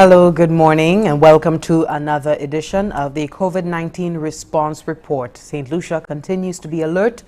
Hello, good morning, and welcome to another edition of the COVID-19 Response Report. Saint Lucia continues to be alert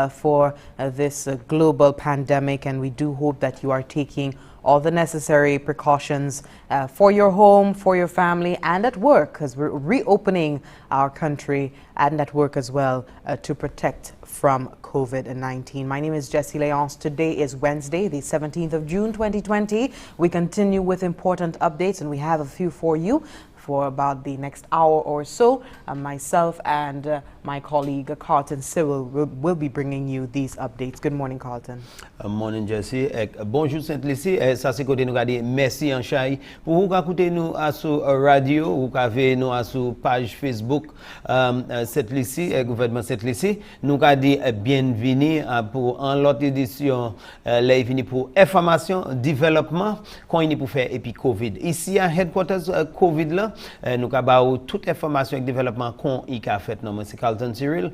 for this global pandemic, and we do hope that you are taking all the necessary precautions for your home, for your family, and at work, because we're reopening our country and at work as well to protect from COVID-19. My name is Jessie Leonce. Today is Wednesday, the 17th of June, 2020. We continue with important updates, and we have a few for you for about the next hour or so. Myself and my colleague Carlton Cyril will be bringing you these updates. Good morning, Carlton. Morning, Jessie. Bonjour, Saint Lucia. Ça c'est côté nous garder merci en chai pour vous écouter nous à sur radio ou qu'avez nous à sur page Facebook Saint Lucia gouvernement Saint Lucia. Nous garder bienvenue pour en l'autre édition là fini pour information développement qu'on y pour faire et puis Covid. Ici à headquarters Covid là nous avons toute information et développement qu'on y a fait. Non, c'est Carlton Cyril.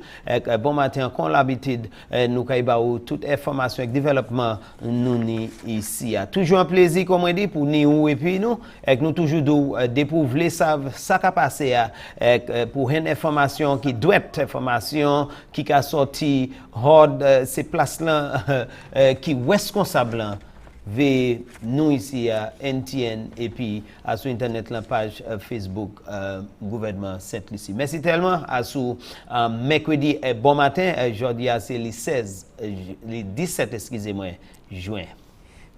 Bon matin, comme l'habitude, nous avons toute information et développement nous ici. Toujours un plaisir, comme on dit, pour nous et puis nous. Et nous toujours découvrir ça qui a passé pour une information qui doit être information qui a sorti hors ces places-là qui est responsable. Ve nous ici à NTN et puis à sur internet la page Facebook gouvernement Saint Lucia. Merci tellement à sur mercredi et bon matin aujourd'hui c'est le 16 le 17 excusez-moi juin.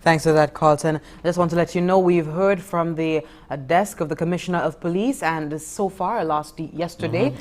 Thanks for that, Carlton. I just want to let you know we've heard from the desk of the Commissioner of Police, and so far, yesterday,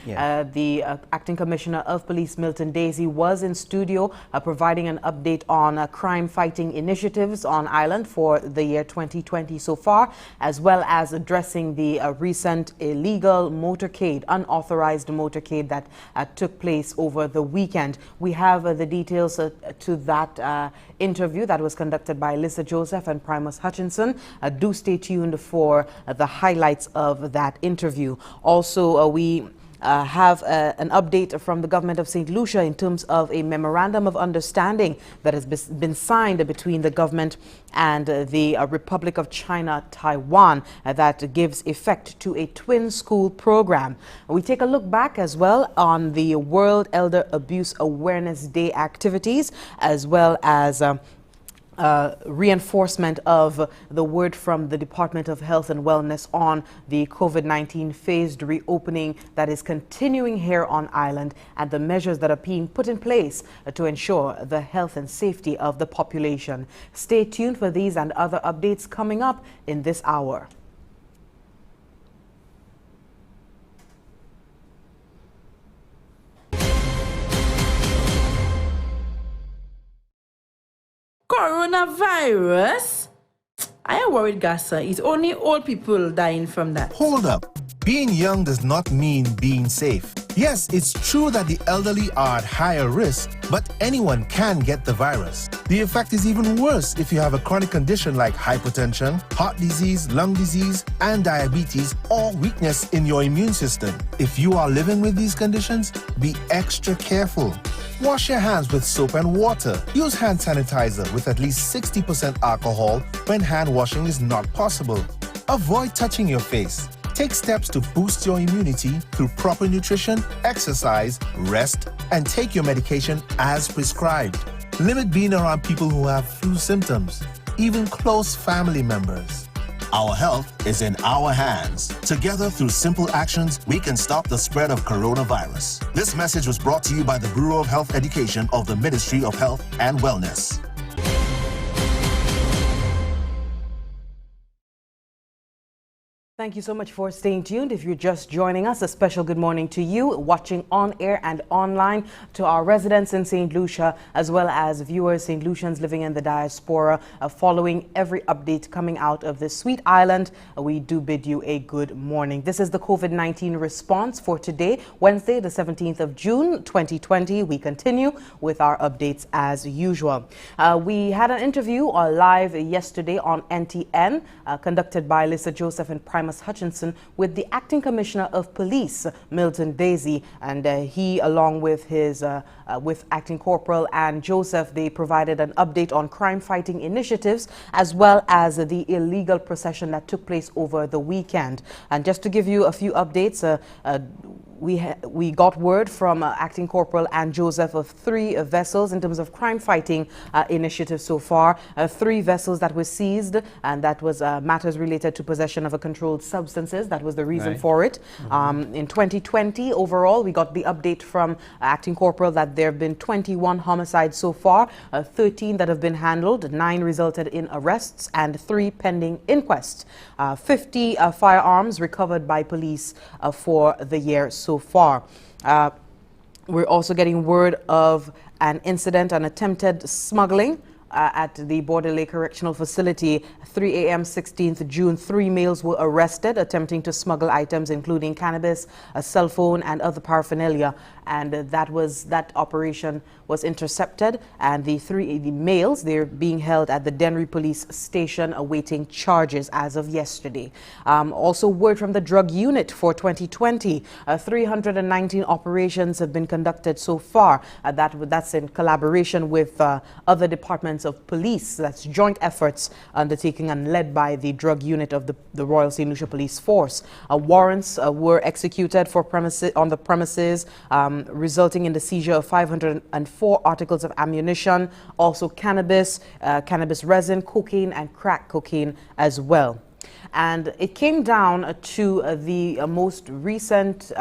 the Acting Commissioner of Police, Milton Daisy, was in studio providing an update on crime-fighting initiatives on island for the year 2020 so far, as well as addressing the recent illegal motorcade, unauthorized motorcade that took place over the weekend. We have the details to that interview that was conducted by Lisa Joseph and Primus Hutchinson. Do stay tuned for the highlights of that interview. Also, we have an update from the government of Saint Lucia in terms of a memorandum of understanding that has been signed between the government and the Republic of China, Taiwan, that gives effect to a twin school program. We take a look back as well on the World Elder Abuse Awareness Day activities, as well as reinforcement of the word from the Department of Health and Wellness on the COVID-19 phased reopening that is continuing here on island, and the measures that are being put in place to ensure the health and safety of the population. Stay tuned for these and other updates coming up in this hour. Coronavirus? I am worried, Gassa. It's only old people dying from that. Hold up. Being young does not mean being safe. Yes, it's true that the elderly are at higher risk, but anyone can get the virus. The effect is even worse if you have a chronic condition like hypertension, heart disease, lung disease, and diabetes, or weakness in your immune system. If you are living with these conditions, be extra careful. Wash your hands with soap and water. Use hand sanitizer with at least 60% alcohol when hand washing is not possible. Avoid touching your face. Take steps to boost your immunity through proper nutrition, exercise, rest, and take your medication as prescribed. Limit being around people who have flu symptoms, even close family members. Our health is in our hands. Together, through simple actions, we can stop the spread of coronavirus. This message was brought to you by the Bureau of Health Education of the Ministry of Health and Wellness. Thank you so much for staying tuned. If you're just joining us, a special good morning to you, watching on air and online, to our residents in Saint Lucia, as well as viewers, Saint Lucians living in the diaspora, following every update coming out of this sweet island. We do bid you a good morning. This is the COVID-19 response for today, Wednesday, the 17th of June, 2020. We continue with our updates as usual. We had an interview live yesterday on NTN, conducted by Lisa Joseph and Primus Thomas Hutchinson with the Acting Commissioner of Police, Milton Daisy, and he, along with his with Acting Corporal and Joseph, they provided an update on crime-fighting initiatives as well as the illegal procession that took place over the weekend. And just to give you a few updates, we got word from Acting Corporal and Joseph of 3 vessels in terms of crime-fighting initiatives so far. 3 vessels that were seized, and that was matters related to possession of a controlled substances. That was the reason for it. In 2020, overall, we got the update from Acting Corporal that there have been 21 homicides so far, 13 that have been handled, 9 resulted in arrests, and 3 pending inquests. 50 firearms recovered by police for the year so far. We're also getting word of an incident, an attempted smuggling at the Border Lake Correctional Facility. 3 a.m. 16th June, 3 males were arrested attempting to smuggle items including cannabis, a cell phone, and other paraphernalia. And that operation was intercepted, and the males, they're being held at the Dennery Police Station awaiting charges as of yesterday. Also, word from the drug unit for 2020, 319 operations have been conducted so far. That's in collaboration with other departments of police. That's joint efforts undertaken and led by the drug unit of the Royal Saint Lucia Police Force. Warrants were executed on the premises, resulting in the seizure of 504 articles of ammunition, also cannabis, cannabis resin, cocaine, and crack cocaine as well. And it came down to the most recent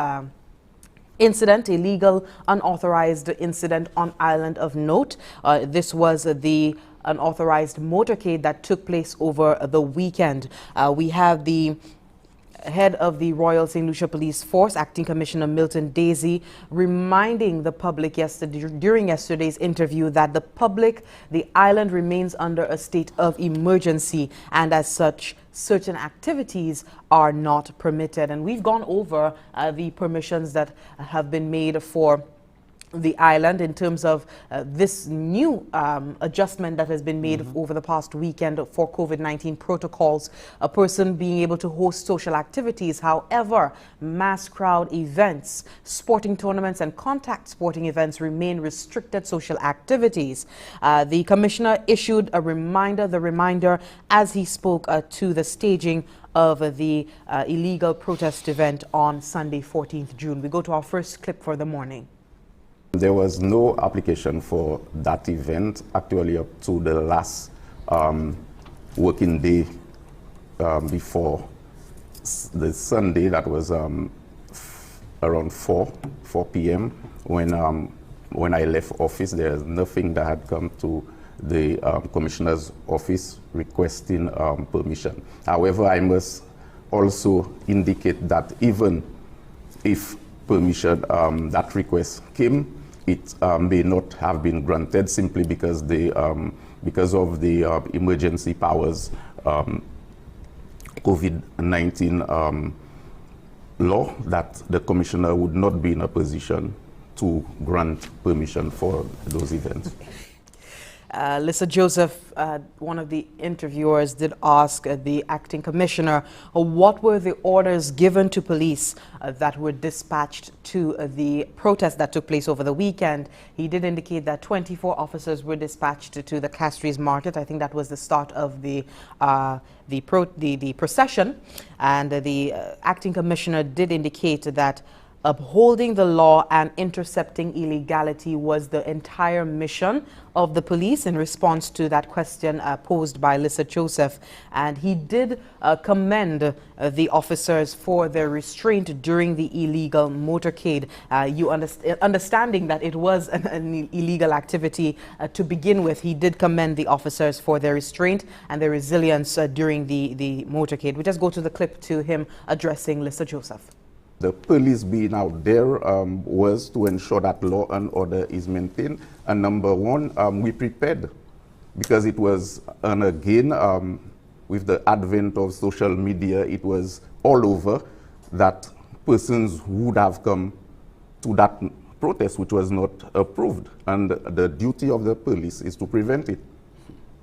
incident, illegal, unauthorized incident on island of note. This was the unauthorized motorcade that took place over the weekend. We have the head of the Royal Saint Lucia Police Force, Acting Commissioner Milton Daisy, reminding the public during yesterday's interview that the island remains under a state of emergency, and as such, certain activities are not permitted. And we've gone over the permissions that have been made for the island in terms of this new adjustment that has been made over the past weekend for COVID-19 protocols, a person being able to host social activities. However, mass crowd events, sporting tournaments, and contact sporting events remain restricted social activities. The commissioner issued a reminder as he spoke to the staging of the illegal protest event on Sunday, 14th June. We go to our first clip for the morning. There was no application for that event actually up to the last working day before the Sunday. That was around 4 p.m. when I left office. There's nothing that had come to the commissioner's office requesting permission. However, I must also indicate that even if permission, that request came, it may not have been granted simply because because of the emergency powers COVID-19 law, that the commissioner would not be in a position to grant permission for those events. Lisa Joseph, one of the interviewers, did ask the acting commissioner what were the orders given to police that were dispatched to the protest that took place over the weekend. He did indicate that 24 officers were dispatched to the Castries Market. I think that was the start of the procession, and the acting commissioner did indicate that upholding the law and intercepting illegality was the entire mission of the police in response to that question posed by Lisa Joseph. And he did commend the officers for their restraint during the illegal motorcade. Understanding that it was an illegal activity to begin with, he did commend the officers for their restraint and their resilience during the motorcade. We just go to the clip to him addressing Lisa Joseph. The police being out there was to ensure that law and order is maintained. And number one, we prepared, because it was, and again, with the advent of social media, it was all over that persons would have come to that protest, which was not approved. And the duty of the police is to prevent it.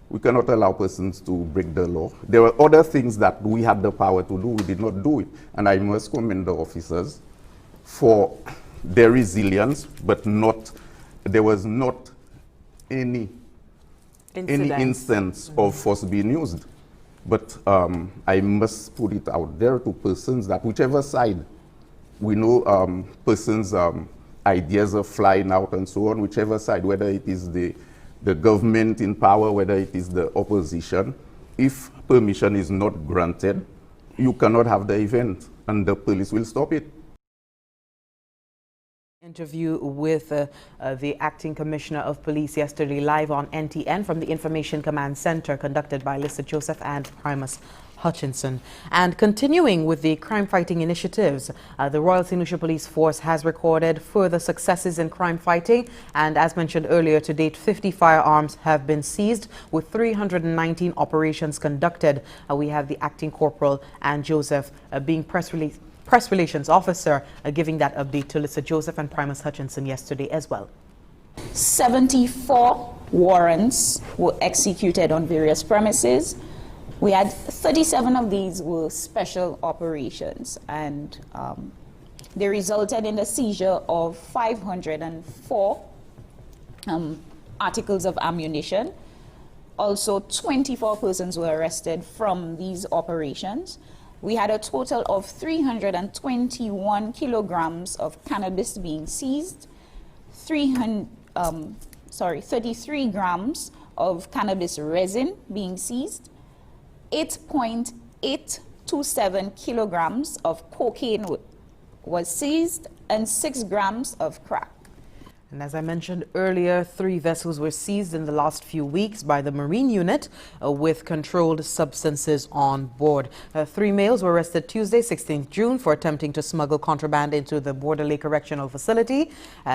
We cannot allow persons to break the law. There were other things that we had the power to do. We did not do it. And I must commend the officers for their resilience, but there was not any instance of force being used. But I must put it out there to persons that whichever side, we know persons' ideas are flying out and so on, whichever side, whether it is the government in power, whether it is the opposition, if permission is not granted, you cannot have the event and the police will stop it. Interview with the Acting Commissioner of Police yesterday live on NTN from the Information Command Center conducted by Lisa Joseph and Primus Hutchinson. And continuing with the crime-fighting initiatives, the Royal Saint Lucia Police Force has recorded further successes in crime fighting, and as mentioned earlier, to date 50 firearms have been seized with 319 operations conducted. We have the Acting Corporal and Joseph being press relations officer, giving that update to Lisa Joseph and Primus Hutchinson yesterday as well. 74 warrants were executed on various premises. We had 37 of these were special operations, and they resulted in the seizure of 504 articles of ammunition. Also, 24 persons were arrested from these operations. We had a total of 321 kilograms of cannabis being seized, 33 grams of cannabis resin being seized, 8.827 kilograms of cocaine was seized, and 6 grams of crack. And as I mentioned earlier, 3 vessels were seized in the last few weeks by the Marine Unit with controlled substances on board. 3 males were arrested Tuesday, 16th June, for attempting to smuggle contraband into the Border Lake Correctional Facility.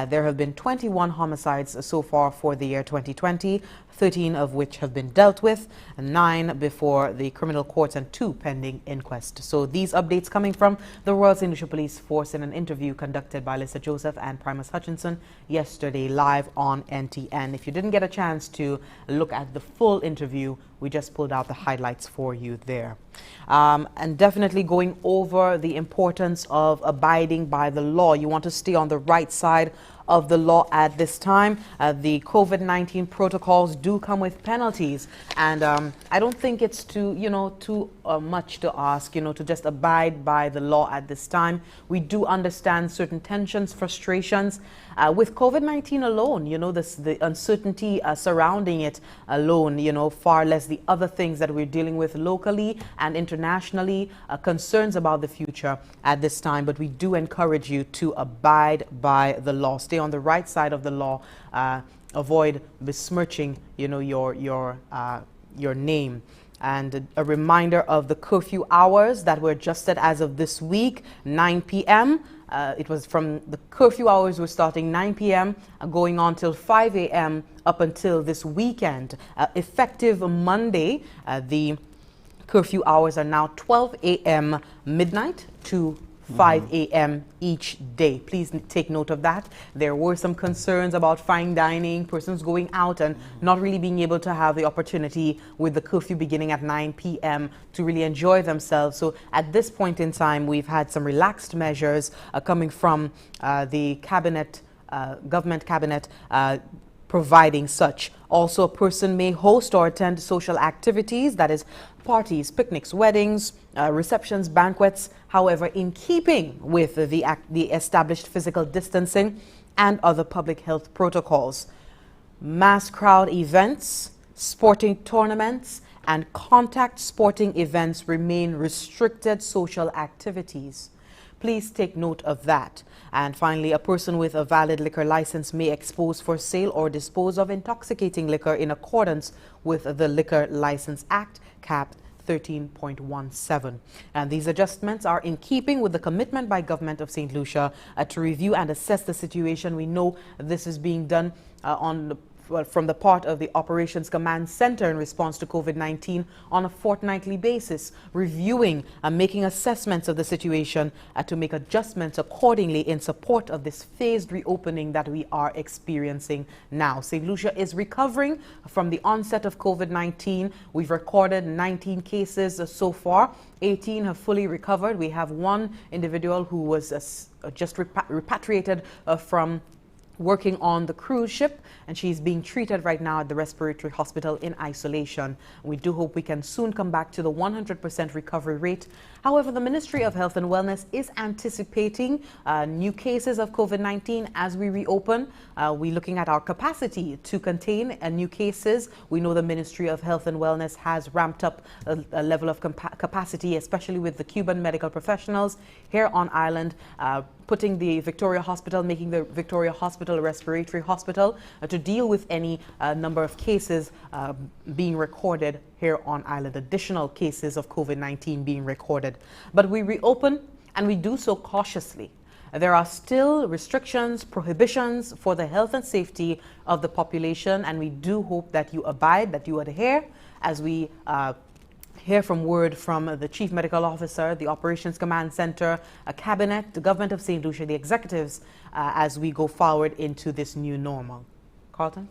There have been 21 homicides so far for the year 2020, 13 of which have been dealt with, 9 before the criminal courts and 2 pending inquest. So these updates coming from the Royal Saint Lucia Police Force in an interview conducted by Lisa Joseph and Primus Hutchinson yesterday live on NTN. If you didn't get a chance to look at the full interview, we just pulled out the highlights for you there. And definitely going over the importance of abiding by the law. You want to stay on the right side of the law at this time. The COVID-19 protocols do come with penalties, and I don't think it's too much to ask, to just abide by the law at this time. We do understand certain tensions, frustrations with COVID-19 alone, the uncertainty surrounding it alone, far less the other things that we're dealing with locally and internationally, concerns about the future at this time. But we do encourage you to abide by the law. Stay on the right side of the law. Avoid besmirching, your name. And a reminder of the curfew hours that were adjusted as of this week, 9 p.m. It was from the curfew hours were starting 9 p.m. Going on till 5 a.m. up until this weekend. Effective Monday, the curfew hours are now 12 a.m. midnight to 5 a.m. each day. Please take note of that. There were some concerns about fine dining, persons going out and not really being able to have the opportunity with the curfew beginning at 9 p.m. to really enjoy themselves. So at this point in time, we've had some relaxed measures coming from the cabinet, government cabinet, providing such. Also, a person may host or attend social activities, that is parties, picnics, weddings, receptions, banquets, however, in keeping with the established physical distancing and other public health protocols. Mass crowd events, sporting tournaments, and contact sporting events remain restricted social activities. Please take note of that. And finally, a person with a valid liquor license may expose for sale or dispose of intoxicating liquor in accordance with the Liquor License Act, Cap 13.17. And these adjustments are in keeping with the commitment by Government of Saint Lucia to review and assess the situation. We know this is being done from the part of the Operations Command Center in response to COVID-19 on a fortnightly basis, reviewing and making assessments of the situation to make adjustments accordingly in support of this phased reopening that we are experiencing now. Saint Lucia is recovering from the onset of COVID-19. We've recorded 19 cases so far. 18 have fully recovered. We have one individual who was just repatriated from working on the cruise ship, and she's being treated right now at the respiratory hospital in isolation. We do hope we can soon come back to the 100% recovery rate. However, the Ministry of Health and Wellness is anticipating new cases of COVID-19 as we reopen. We're looking at our capacity to contain new cases. We know the Ministry of Health and Wellness has ramped up a level of capacity, especially with the Cuban medical professionals here on island, putting the Victoria Hospital, making the Victoria Hospital a respiratory hospital to deal with any number of cases being recorded here on island, additional cases of COVID-19 being recorded. But we reopen, and we do so cautiously. There are still restrictions, prohibitions for the health and safety of the population, and we do hope that you abide, that you adhere, as we hear from word from the Chief Medical Officer, the Operations Command Center, a cabinet, the government of Saint Lucia, the executives, as we go forward into this new normal. Carlton?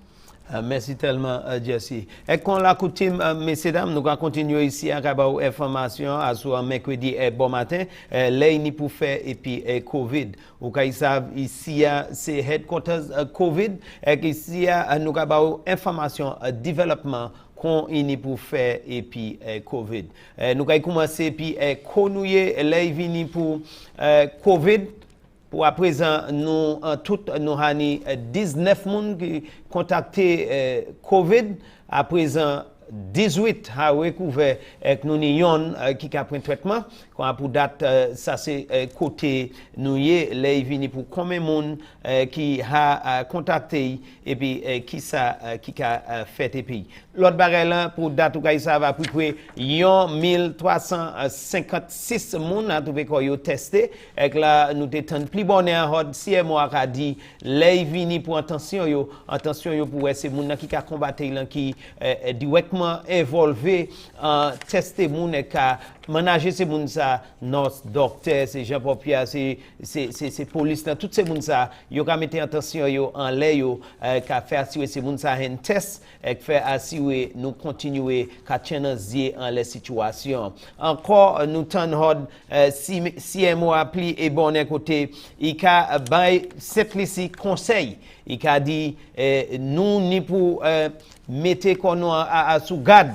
Merci tellement, Jessie. Et qu'on la coutume, messieurs, dames, nous allons continuer ici à avoir information à ce mercredi et bon matin. Là, ni pour faire et puis COVID. Ou qu'ils savent ici, c'est headquarters COVID. Et ici, nous allons avoir information développement qu'on y pour faire et puis COVID. Nous allons commencer puis connaître là vini pour COVID. Pour à présent, nous toutes nous avons 19 personnes qui contacté COVID. À présent, 18 a recouvert avec nous yon qui a pris traitement. Quand pour date ça c'est côté nous les vini pour combien monde qui a contacté et puis qui a fait et puis l'autre bagage là pour date ou ça va à peu près 1356 monde a trouvé qu'on yo testé et là nous t'étend plus bonne en CMO a dit les vini pour attention yo pour ces monde qui a combattre là qui directement évoluer tester monde et manager ces monde ça nurse docteur c'est Jean-Paul c'est police là toutes ces monde ça yo ka mettre attention yo en l'air yo ka faire assurer ces monde ça un test et faire assurer nous continuer ka challenger en les situations encore nous tan hod CMO appli et bon côté il ka bay cette liste conseil il ka dit nous ni pour mettre qu'on à sous garde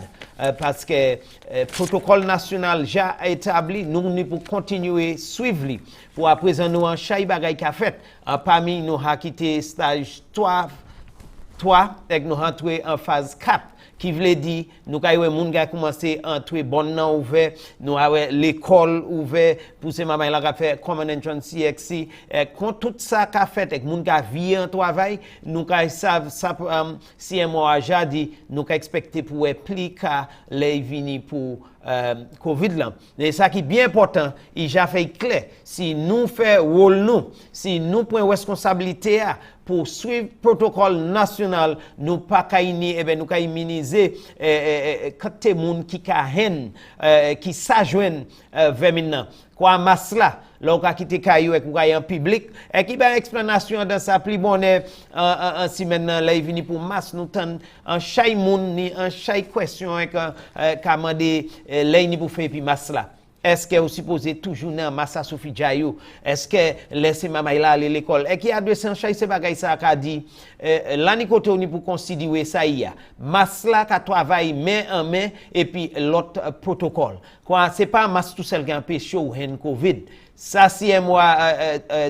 parce que protocole national déjà établi nous pour continuer suivre pour à présent nous en chaque bagaille qu'a fait parmi nous a quitté stage 3 et nous rentrer en phase 4 qui veut dire nous kay moun ga commencer entrer bon nan ouvert nous avons l'école ouvert pour ces maman là faire common entrance CXC quand tout ça qu'a fait avec moun ga vie en travail nous kay savent ça CMO a dit nous kay expecter pour appliquer les vini pour COVID là. Et ça qui est bien important, il a fait clair si nous fait rôle nous, si nous prenons responsabilité pour suivre protocole national, nous pas kaini nous ka immuniser quand monde qui ka haine qui s'ajoignent vers maintenant. Quoi masse là là ka quitter caillou et ou en public et qui ben explanation dans ça plus bonne en si maintenant là il vini pour masse nous tend en chaque monde ni en chaque question et ka demander là ni pour faire puis masse là est-ce que vous supposez toujours dans massa Sophie Jayo est-ce que laisser maman là aller l'école et qui a 200 chaque ce bagay ça qu'a dit là ni côté on pour considérer ça y a masse là qu'a travail main en main et puis l'autre protocole quoi c'est pas masse tout seul qui empêche ou hen Covid ça c'est moi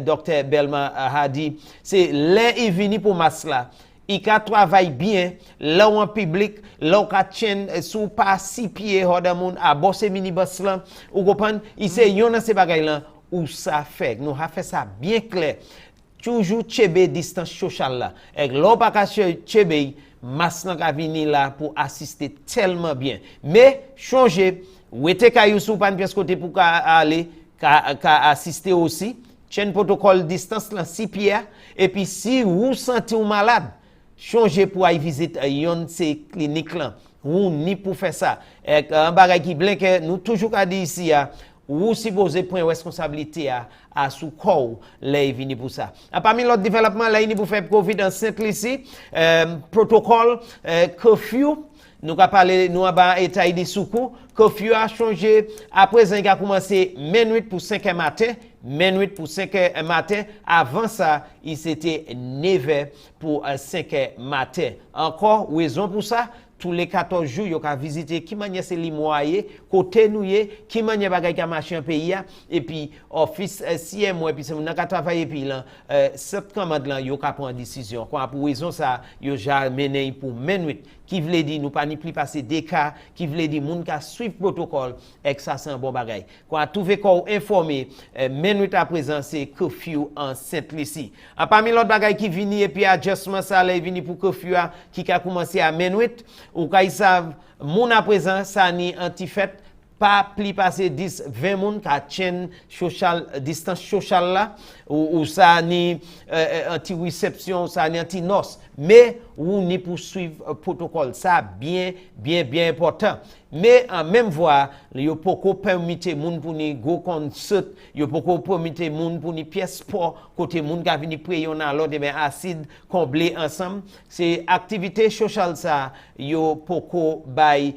docteur Belma a dit c'est là il vini pour masse là il travaille bien là en public là on tient sous pas 6 pieds hors monde à bosser minibus là ou comprendre il c'est yon dans ces bagaille là où ça fait nous a fait ça bien clair toujours chebe distance sociale là et là pas ka chebe masse n'a venir là pour assister tellement bien mais changer ou était kayou sous pas pièce côté pour aller ka assister aussi chaîne protocole distance là 6 pieds et puis si vous sentez malade changer pour aller visiter yon ces cliniques là ou ni pour faire ça un bagage qui blanc que nous toujours a dit ici ou supposé prendre responsabilité à sous corps les vini pour ça. Parmi l'autre développement là pour faire Covid en Saint Lucia protocole curfew nous avons parlé nous avons état de soukou curfew a changé à présent il a commencé minuit pour 5h matin minuit pour 5h matin avant ça il c'était 9h pour 5h matin encore raison pour ça tous les 14 jours yo ka visiter qui manière c'est limoyer côté nouye qui manière bagay ka marcher en pays et puis office CMO et puis c'est on ka travailler puis là cette commande là yo ka prendre décision quoi pour raison ça yo ja mené pour minuit qui veut dire nous pas ni plus passer des cas qui veut dire moun ka suivre protocole et ça c'est un bon bagay quoi trouver ko informer minuit à présent c'est curfew en Saint Lucia parmi l'autre bagay qui vini et puis adjustment ça là vini pour curfew qui a commencé à minuit ou kay savent moun à présent ça ni anti-fête pas plus passer 10 20 moun ka chaîne social distance sociale là ou ça ni anti réception ça ni anti noce mais ou ni poursuivre protocole ça bien important mais en même voie yo poko permettre moun pour ni go concert yo poko permettre moun pour ni pièce sport côté moun ka vini prier on a l'autre ben acide comblé ensemble c'est activité sociale ça yo poko bay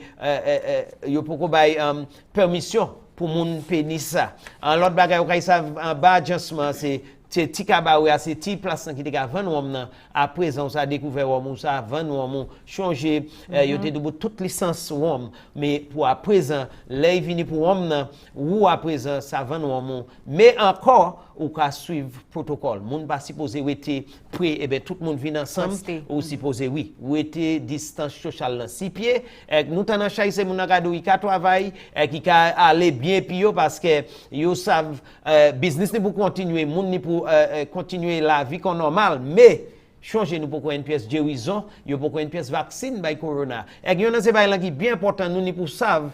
permission pour moun pénis ça en l'autre bagay ou ça en bas adjustment c'est ti kabawe c'est ti place qui te ka vendre homme à présent ça découvert homme ça vendre homme changer yo te de toute licence homme mais pour à présent les vini pour homme ou à présent ça vendre homme mais encore ou ka suivre protocole moun pas supposé était prêt et ben tout le monde vient ensemble ou supposé oui ou était distance sociale 6 pieds nous t'en chaise moun ka do ka travail qui ka aller bien pio parce que yo savent business ne pour continuer moun ni pour continuer la vie comme normale mais changer nous pour une pièce guérison yo pour une pièce vaccine by corona et yon c'est bail là qui bien important nous ni pour savent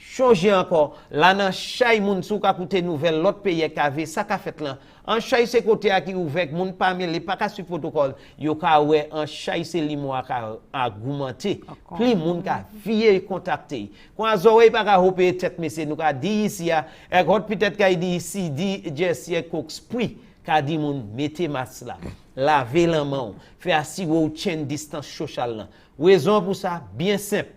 changer encore là dans chaque moun sou ka coûter nouvelle l'autre pays qui ça ka fait là en chaque ce côté qui ouvert moun pas les pas ka suivre protocole yo ka ouais en chaque c'est limo ka augmenter plus moun ka fier contacter quand azore pas ka hopper tête monsieur nous ka dit ici et peut-être ka dit ici dit Jesse Cox prix ka di moun mettez masque là laver la main faire assurer ou chaîne distance sociale là raison pour ça bien simple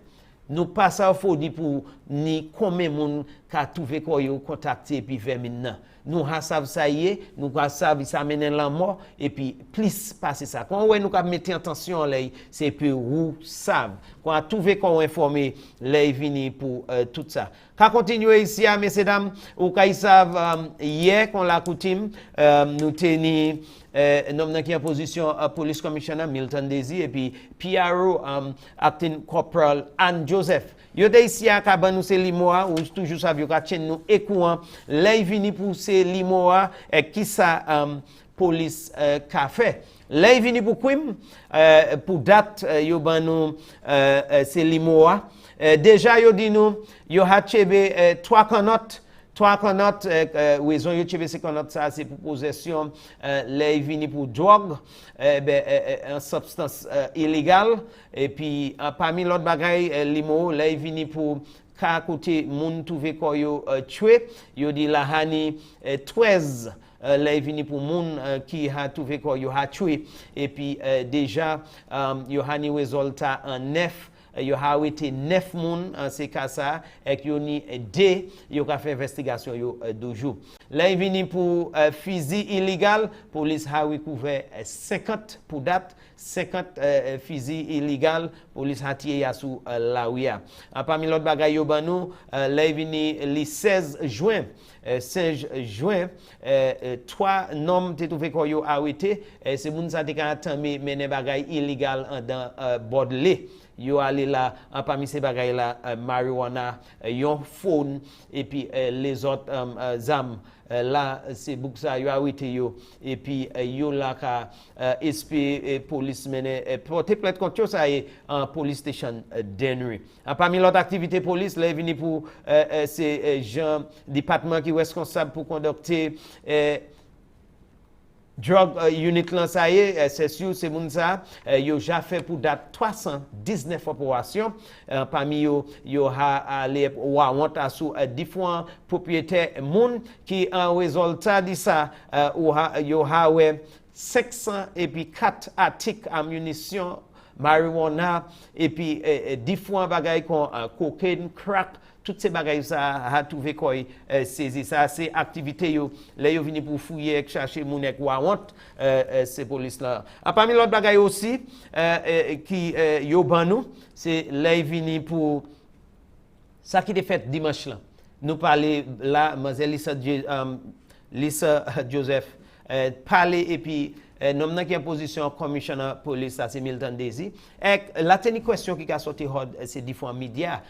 nous pas ça faut dire pour ni combien moun ka trouver quoi yo contacter puis vers maintenant nous savent ça y est nous savent ça mène la mort et puis plus passer ça quand ouais nous ka mettre attention là c'est peu ou savent quand trouver qu'on informer les vini pour tout ça ka continuer ici à messieurs dames ou ka savent hier qu'on la coutume nous tenir nom qui en position police commissioner Milton Desi et puis PRO acting corporal Anne Joseph yo de ici à Kaban nous c'est limoa ou toujours ça yo ka chen nous écouen les vini pour c'est limoa qui ça police ka fait les vini pour quim pour date yo ban nous c'est limoa déjà yo dit nous yo ha chebe 3 canottes raison yo chebe 50 ça c'est pour possession les vini pour drogue en substance illégale et puis parmi l'autre bagaille limo les vini pour ka côté moun trouvé ko yo tué yo dit la hani 13 les vini pour moun qui a trouvé ko yo a tué et puis déjà yo hani résultat en 9 yo ha été 9 moun en ces cas ça et yo ni D yo ka fait investigation yo 2 jours là vini pour fusil illégal police a recouvert 50 pour date 50 fusil illégal police a tiré sous la ouia parmi l'autre bagaille yo banou là vini le 16 juin 3 noms te trouvé ko yo arrêté c'est moun sa te ka tame mener bagaille illégal dans Bordelais yo allé là parmi ces bagailles là marijuana yon phone et puis les autres armes là c'est book ça yo arrêté yo et puis yo là ka SP police mené porter plainte contre ça en police station Denry parmi l'autre activité police là venu pour c'est Jean département qui est responsable pour conducter drug unit lan sa ye, c'est sûr, c'est moun sa, yo ja fait pour date 319 opérations, parmi yo ha ale want sous différents propriétaires moun qui en résultat de ça, yo ha we 500 et puis 4 articles ammunition, marijuana et puis différents bagages comme cocaine, crack, toutes ces bagages ça a trouvé quoi saisi ça c'est activité yo là yo vini pour fouiller chercher moun ek want ces police là parmi l'autre bagages aussi qui yo ban nous c'est là vini pour ça qui était fait dimanche là nous parler là mademoiselle Lisa Joseph parler et puis nom qui est en position commissioner police ça c'est Milton Daisy et la dernière question qui a sorti c'est différents médias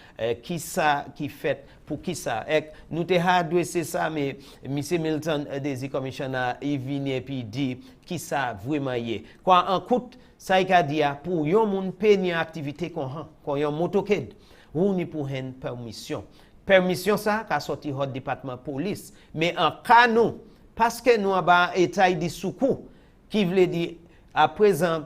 qui ça qui fait pour qui ça et nous te adressé ça mais monsieur Milton Daisy commissioner il vient et puis dit qui ça vraiment y quoi en coûte ça il a dit pour yon moun payer activité qu'on yon motocycle ou ni pour une permission ça qu'a sorti au département police mais en cas nous parce que nous avons état de sous-coup qui veut dire à présent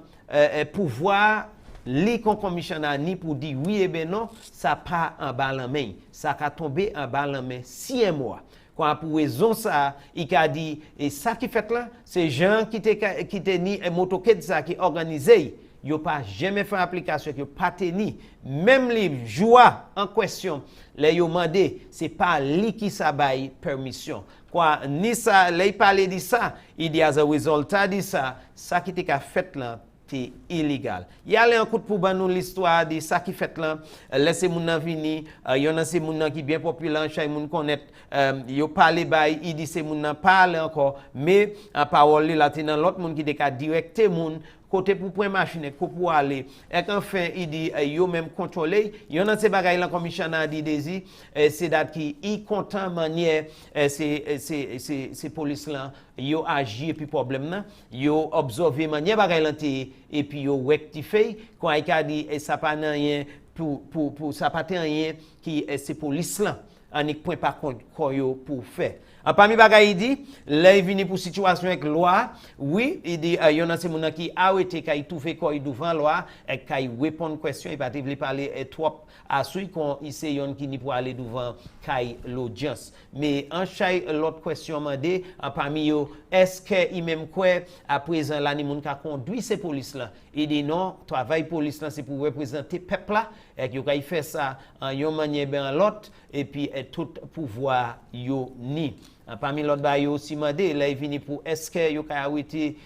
pouvoir les commissionnaires ni pour dire oui et ben non ça pas en bas la main ça a tombé en bas la main 6 mois quand pour raison ça il a dit et ça qui fait là c'est gens qui te ni motocycle ça qui organisé yo pas jamais fait application que pas tenu même les joie en question les yo mandé c'est pas lui qui ça bail permission quoi ni ça les parler de ça il dit as a résultat de ça qui était fait là c'est illégal. Il y a un coup pour nous l'histoire de ça qui fait là laissez moun nan venir y en a ces moun nan qui bien populaire chez moun connaître yo parler bail il dit c'est moun nan parler encore mais en parole là dans l'autre moun qui déca directer moun côté pour point machine pour aller et enfin il dit yo même contrôler y en a ces bagaille là commissionnaire dit désir c'est date qui y content manière c'est police là yo agir puis problème là yo observer manière bagaille là et puis yo rectifier quand il a dit ça pas rien pour ça pas rien qui c'est police là en point par contre pour faire parmi bagay il dit là il vient pour situation avec loi oui il dit y en a ces moun qui arrêté kay tout fait quoi devant loi et kay répondre question il pas te parler trop à celui qu'on il c'est yon qui ni pour aller devant kay l'audience mais en chay l'autre question mandé parmi yo est-ce que il même quoi à présent là ni moun ka conduit ces police là il dit non travail police là c'est pour représenter peuple là et yo kay fait ça en yon manière ben l'autre et puis tout pouvoir yo ni parmi l'autre ba yo aussi mandé là il vini pour est-ce que yo ka arrêter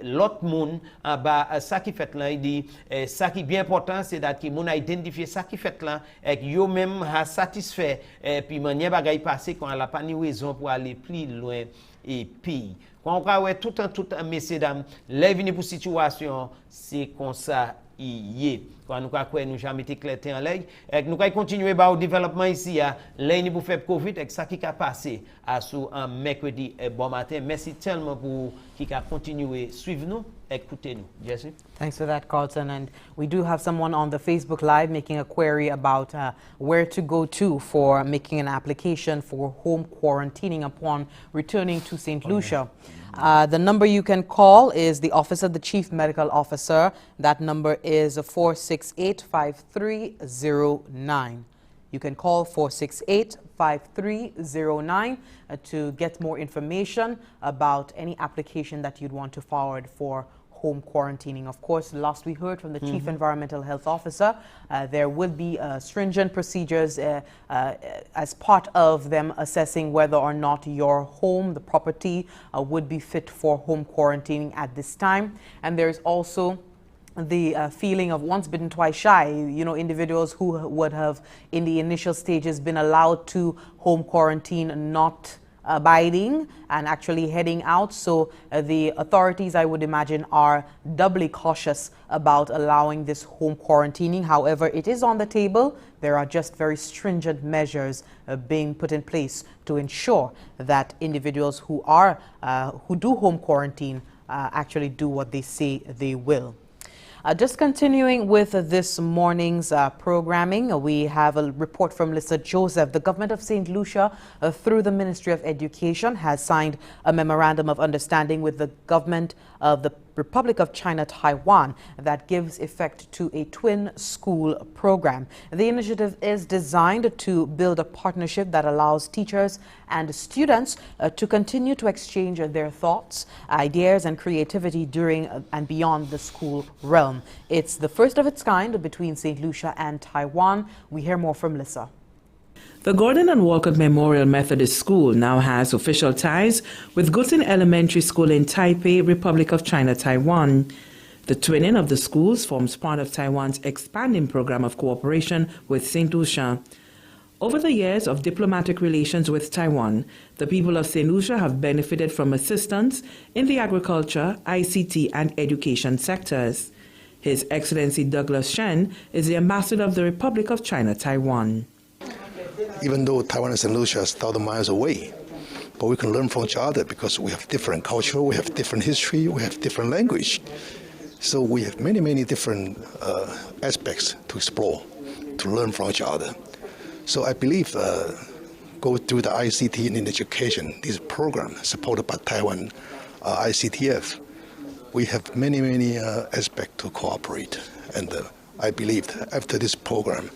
l'autre monde en bas ça qui fait là il dit ça qui bien important c'est d'être qui moun a identifié ça qui fait là et yo même a satisfait et puis manière bagay passer quand elle a pas ni raison pour aller plus loin et puis quand on ouais tout messieurs dames là vini pour situation c'est comme ça hier quand nous quoi nous jamais été clair en l'air et nous va continuer au développement ici à l'année pour faire Covid et ça qui a passé à sous un mercredi bon matin merci tellement pour qui a continué suivre nous écouter nous Jesse. Thanks for that, Carlton. And we do have someone on the Facebook Live making a query about where to go to for making an application for home quarantining upon returning to Saint Lucia. The number you can call is the Office of the Chief Medical Officer. That number is 468-5309. You can call 468-5309 to get more information about any application that you'd want to forward for home quarantining. Of course, last we heard from the Chief Environmental Health Officer, there will be stringent procedures as part of them assessing whether or not your home, the property, would be fit for home quarantining at this time. And there's also the feeling of once bitten, twice shy. You know, individuals who would have in the initial stages been allowed to home quarantine not abiding and actually heading out. So the authorities, I would imagine, are doubly cautious about allowing this home quarantining. However, it is on the table. There are just very stringent measures being put in place to ensure that individuals who do home quarantine actually do what they say they will. Just continuing with this morning's programming, we have a report from Lisa Joseph. The government of Saint Lucia, through the Ministry of Education, has signed a memorandum of understanding with the government of the Republic of China, Taiwan, that gives effect to a twin school program. The initiative is designed to build a partnership that allows teachers and students to continue to exchange their thoughts, ideas, and creativity during and beyond the school realm. It's the first of its kind between Saint Lucia and Taiwan. We hear more from Lisa. The Gordon and Walcott Memorial Methodist School now has official ties with Gutin Elementary School in Taipei, Republic of China, Taiwan. The twinning of the schools forms part of Taiwan's expanding program of cooperation with Saint Lucia. Over the years of diplomatic relations with Taiwan, the people of Saint Lucia have benefited from assistance in the agriculture, ICT, and education sectors. His Excellency Douglas Shen is the ambassador of the Republic of China, Taiwan. Even though Taiwan and Saint Lucia is 1,000 miles away, but we can learn from each other because we have different culture, we have different history, we have different language. So we have many, many different aspects to explore, to learn from each other. So I believe go through the ICT in education, this program supported by Taiwan ICTF, we have many, many aspects to cooperate. And I believe that after this program,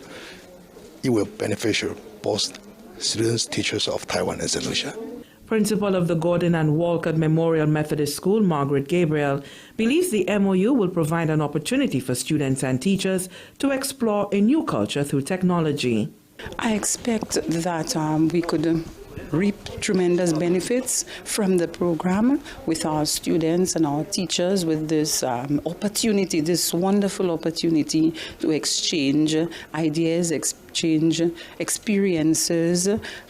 it will beneficial both students, teachers of Taiwan and Saint Lucia. Principal of the Gordon and Walcott Memorial Methodist School, Margaret Gabriel, believes the MOU will provide an opportunity for students and teachers to explore a new culture through technology. I expect that we could reap tremendous benefits from the program with our students and our teachers, with this opportunity, this wonderful opportunity to exchange ideas, exchange experiences,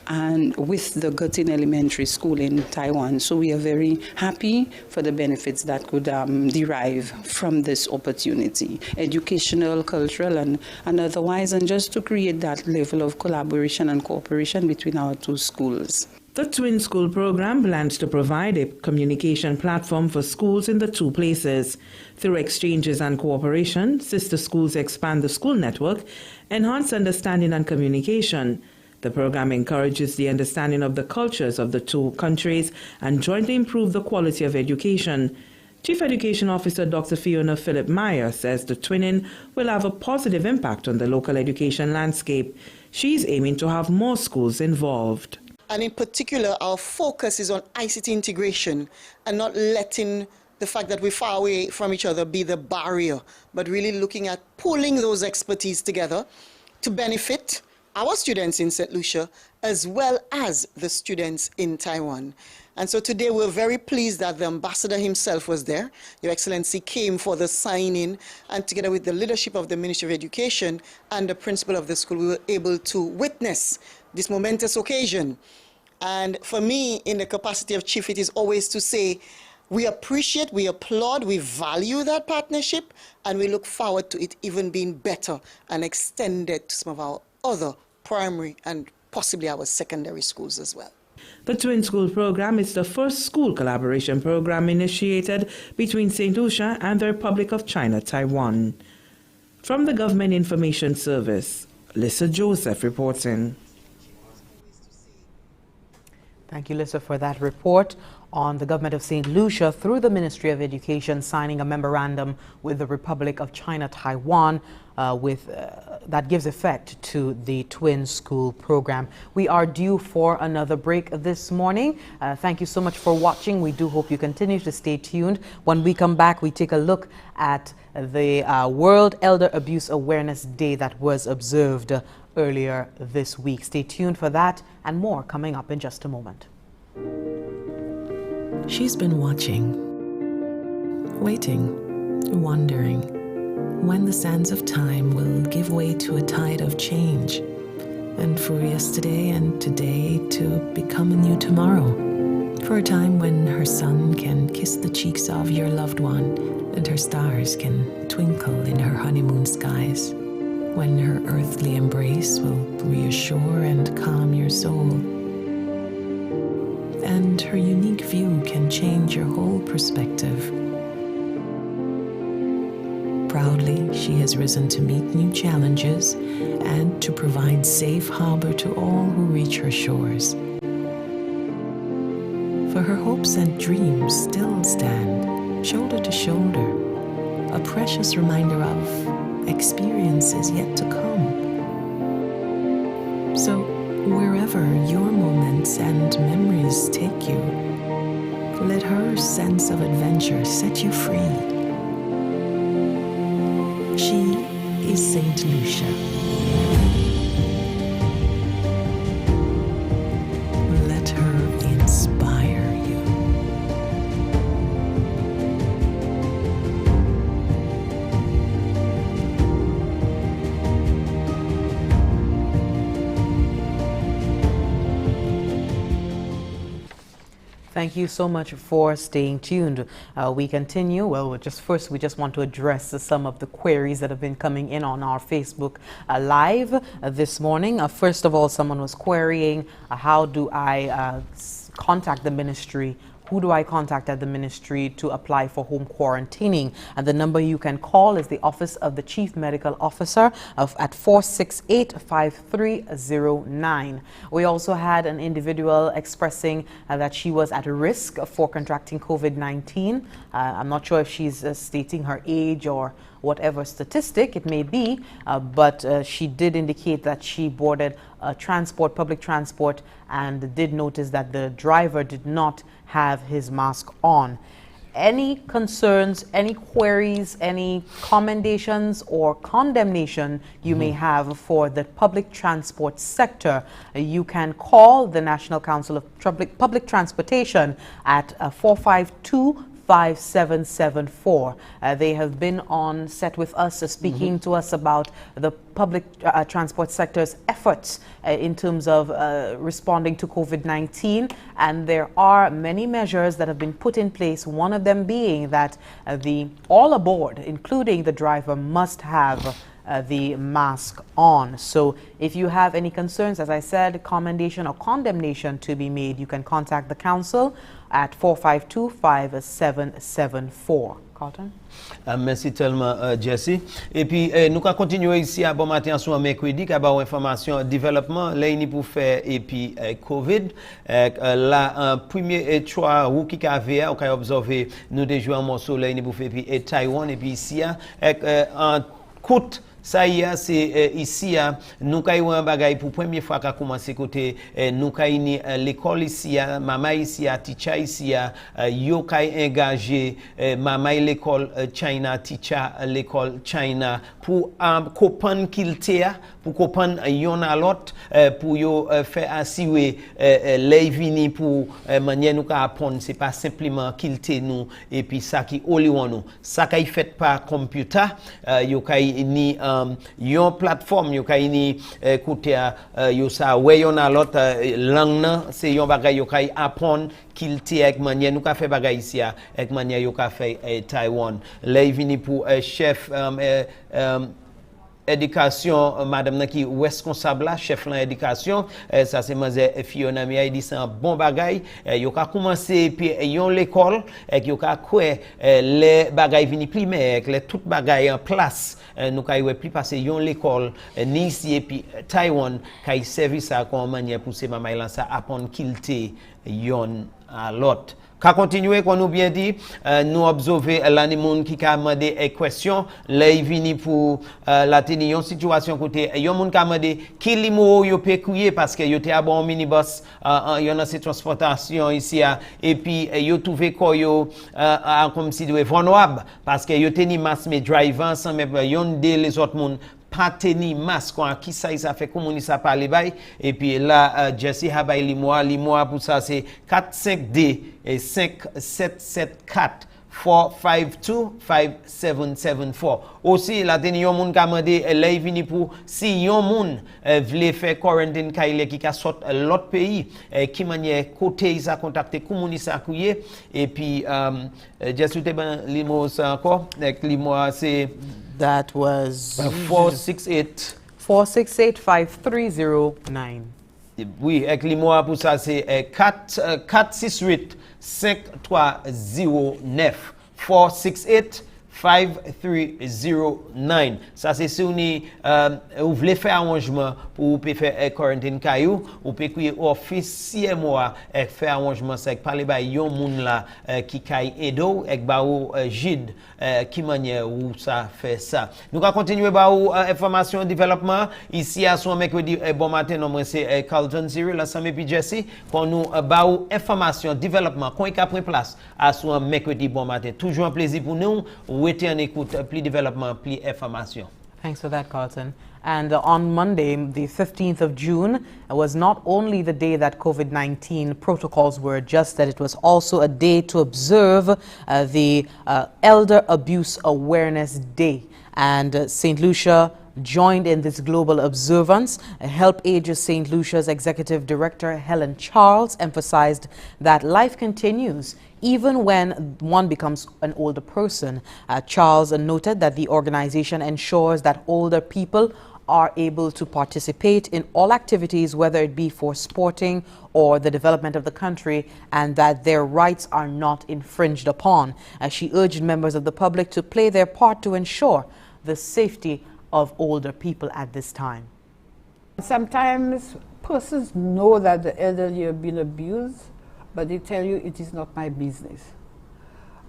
and with the Gutin Elementary School in Taiwan. So we are very happy for the benefits that could derive from this opportunity, educational, cultural, and otherwise, and just to create that level of collaboration and cooperation between our two schools. The Twin School program plans to provide a communication platform for schools in the two places. Through exchanges and cooperation, sister schools expand the school network, enhance understanding and communication. The program encourages the understanding of the cultures of the two countries and jointly improve the quality of education. Chief Education Officer Dr. Fiona Philip Meyer says the twinning will have a positive impact on the local education landscape. She's aiming to have more schools involved. And in particular, our focus is on ICT integration and not letting the fact that we're far away from each other be the barrier, but really looking at pulling those expertise together to benefit our students in Saint Lucia as well as the students in Taiwan. And so today we're very pleased that the ambassador himself was there. Your Excellency came for the signing, and together with the leadership of the Ministry of Education and the principal of the school, we were able to witness this momentous occasion. And for me, in the capacity of chief, it is always to say, we appreciate, we applaud, we value that partnership, and we look forward to it even being better and extended to some of our other primary and possibly our secondary schools as well. The Twin School program is the first school collaboration program initiated between Saint Lucia and the Republic of China, Taiwan. From the Government Information Service, Lisa Joseph reporting. Thank you, Lisa, for that report on the government of Saint Lucia through the Ministry of Education signing a memorandum with the Republic of China, Taiwan, that gives effect to the twin school program. We are due for another break this morning. Thank you so much for watching. We do hope you continue to stay tuned. When we come back, we take a look at the World Elder Abuse Awareness Day that was observed earlier this week. Stay tuned for that and more coming up in just a moment. She's been watching, waiting, wondering when the sands of time will give way to a tide of change, and for yesterday and today to become a new tomorrow, for a time when her sun can kiss the cheeks of your loved one and her stars can twinkle in her honeymoon skies, when her earthly embrace will reassure and calm your soul, and her unique view can change your whole perspective. proudly, she has risen to meet new challenges and to provide safe harbor to all who reach her shores. For her hopes and dreams still stand, shoulder to shoulder, a precious reminder of experiences yet to come. So, wherever your moments and memories take you, let her sense of adventure set you free. She is Saint Lucia. Let her inspire you. Thank you so much for staying tuned. We continue. Well, we just want to address some of the queries that have been coming in on our Facebook Live this morning. First of all, someone was querying, how do I contact the ministry? Who do I contact at the ministry to apply for home quarantining? And the number you can call is the Office of the Chief Medical Officer at 468-5309. We also had an individual expressing that she was at risk for contracting COVID-19. I'm not sure if she's stating her age or whatever statistic it may be, but she did indicate that she boarded public transport, and did notice that the driver did not have his mask on. Any concerns, any queries, any commendations or condemnation you may have for the public transport sector, you can call the National Council of Public Transportation at 452-5774. They have been on set with us, speaking to us about the public transport sector's efforts in terms of responding to COVID-19. And there are many measures that have been put in place, one of them being that all aboard, including the driver, must have the mask on. So if you have any concerns, as I said, commendation or condemnation to be made, you can contact the council at 452-5774. Carlton? Merci tellement, Jesse. Et puis, nous allons continuer ici à bon matin sur un mercredi, qui a une information développement, là, il pour faire, et puis, COVID. Là, un premier choix, ou qui a vu, on a observé, nous déjà un morceau, là, il pour faire, et puis, Taïwan, et puis, ici, en coûte. Ça y est, c'est ici, nous avons un bagage pour la première fois qu'on a commencé côté, nous avons l'école ici, maman ici, teacher ici, yo kay engagé, maman l'école China, teacher l'école China, pour comprendre qu'il t'est, pour comprendre yon à l'autre, pour yo faire assurer les vini pour manière nous apprendre, c'est pas simplement qu'il t'est nous, et puis ça qui oli nous, ça qui fait par computer, yo kay ni yon plateforme yo kay ni côté yo ça ouais yon a l'autre langue nan c'est yon bagay yo kay apprendre qu'il té avec manière nous ka fait bagay ici avec manière yo ka fait Taiwan là vini pour chef éducation madame nan qui responsable là chef lan éducation ça c'est maze Fiona mi a dit c'est un bon bagay yo ka commencer puis yon l'école et yo ka quoi les bagay vini primaire les tout bagay en place nous ka plus passer yon l'école ni ici et puis Taiwan ka service ça comme manière pour ces maman là ça apprendre qu'il té yon à l'autre. Qu'à continuer, qu'on nous bien dit, nous observer l'animal qui a demandé une question, là il vient pour la tenir une situation côté, yon moun ka demandé qui limo yo peut couiller parce que yo té à bon minibus, yon a cette transportation ici et puis yo trouvé quoi yo comme si doit vulnérable parce que yo teni masse mes drivers sans même yon de les autres moun pas tenir masque qui ça fait comme ça parler bail et puis là Jesse Habay limoa pour ça c'est 45D et 5774 452-5774. Aussi, la dernière yon moun ka mandé là vini pour si yon moun vle faire quarantine kaile qui ka sort l'autre pays qui manière côté ça contacter koumoni ça couyer et puis just te ban limo ça encore avec limo c'est that was 468-5309. Oui, avec limo pour ça c'est 468 5309 468 5309. Ça c'est si vous voulez faire arrangement pour faire quarantine caillou, ou peut crier officiellement faire arrangement c'est parler ba yon moun là qui kay edo ek ba ou jid qui manière où ça fait ça. Nous va continuer ba ou information développement ici à son mercredi bon matin non c'est Carlton Cyril la Samé puis Jesse pour nous ba ou information développement qu'on est prend place à son mercredi bon matin. Toujours un plaisir pour nous. Waiting en écoute, plus développement, plus information. Thanks for that, Carlton. And on Monday, the 15th of June, was not only the day that COVID-19 protocols were adjusted, it was also a day to observe the Elder Abuse Awareness Day. And Saint Lucia joined in this global observance. Help Age Saint Lucia's Executive Director, Helen Charles, emphasized that life continues even when one becomes an older person. Charles noted that the organization ensures that older people are able to participate in all activities, whether it be for sporting or the development of the country, and that their rights are not infringed upon. She urged members of the public to play their part to ensure the safety of older people at this time. Sometimes persons know that the elderly have been abused, but they tell you it is not my business.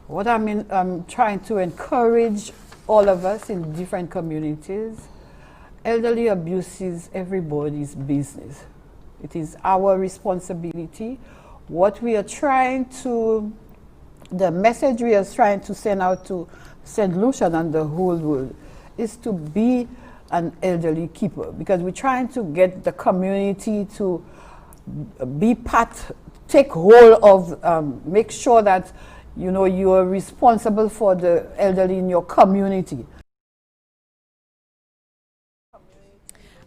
What I'm trying to encourage all of us in different communities, elderly abuse is everybody's business. It is our responsibility. What we are trying to, the message we are trying to send out to Saint Lucia and the whole world is to be an elderly keeper, because we're trying to get the community to be take hold of, make sure that you are responsible for the elderly in your community.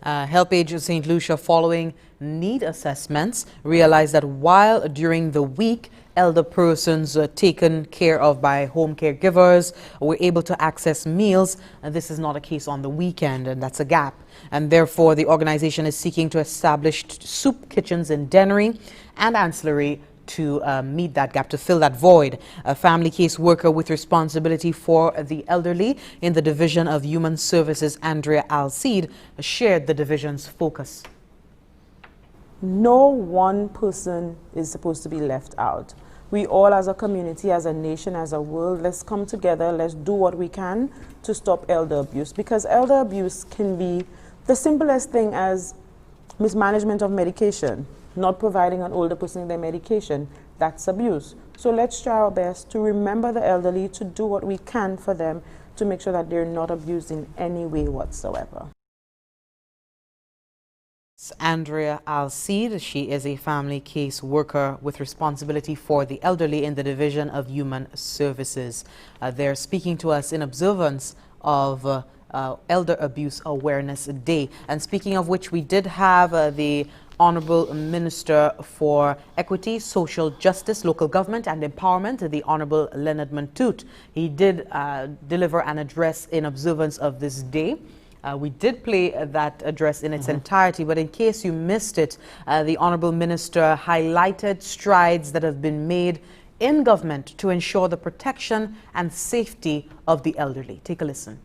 Help Age St. Lucia, following need assessments, realized that while during the week elder persons taken care of by home caregivers were able to access meals, this is not a case on the weekend, and that's a gap. And therefore, the organization is seeking to establish soup kitchens in Dennery and ancillary to meet that gap, to fill that void. A family case worker with responsibility for the elderly in the Division of Human Services, Andrea Alcide, shared the division's focus. No one person is supposed to be left out. We all as a community, as a nation, as a world, let's come together, let's do what we can to stop elder abuse, because elder abuse can be the simplest thing as mismanagement of medication, not providing an older person their medication. That's abuse. So let's try our best to remember the elderly, to do what we can for them to make sure that they're not abused in any way whatsoever. Andrea Alcide, she is a family case worker with responsibility for the elderly in the Division of Human Services. They're speaking to us in observance of Elder Abuse Awareness Day. And speaking of which, we did have the Honorable Minister for Equity, Social Justice, Local Government and Empowerment, the Honorable Leonard Mantut. He did deliver an address in observance of this day. We did play that address in its entirety, but in case you missed it, the Honorable Minister highlighted strides that have been made in government to ensure the protection and safety of the elderly. Take a listen.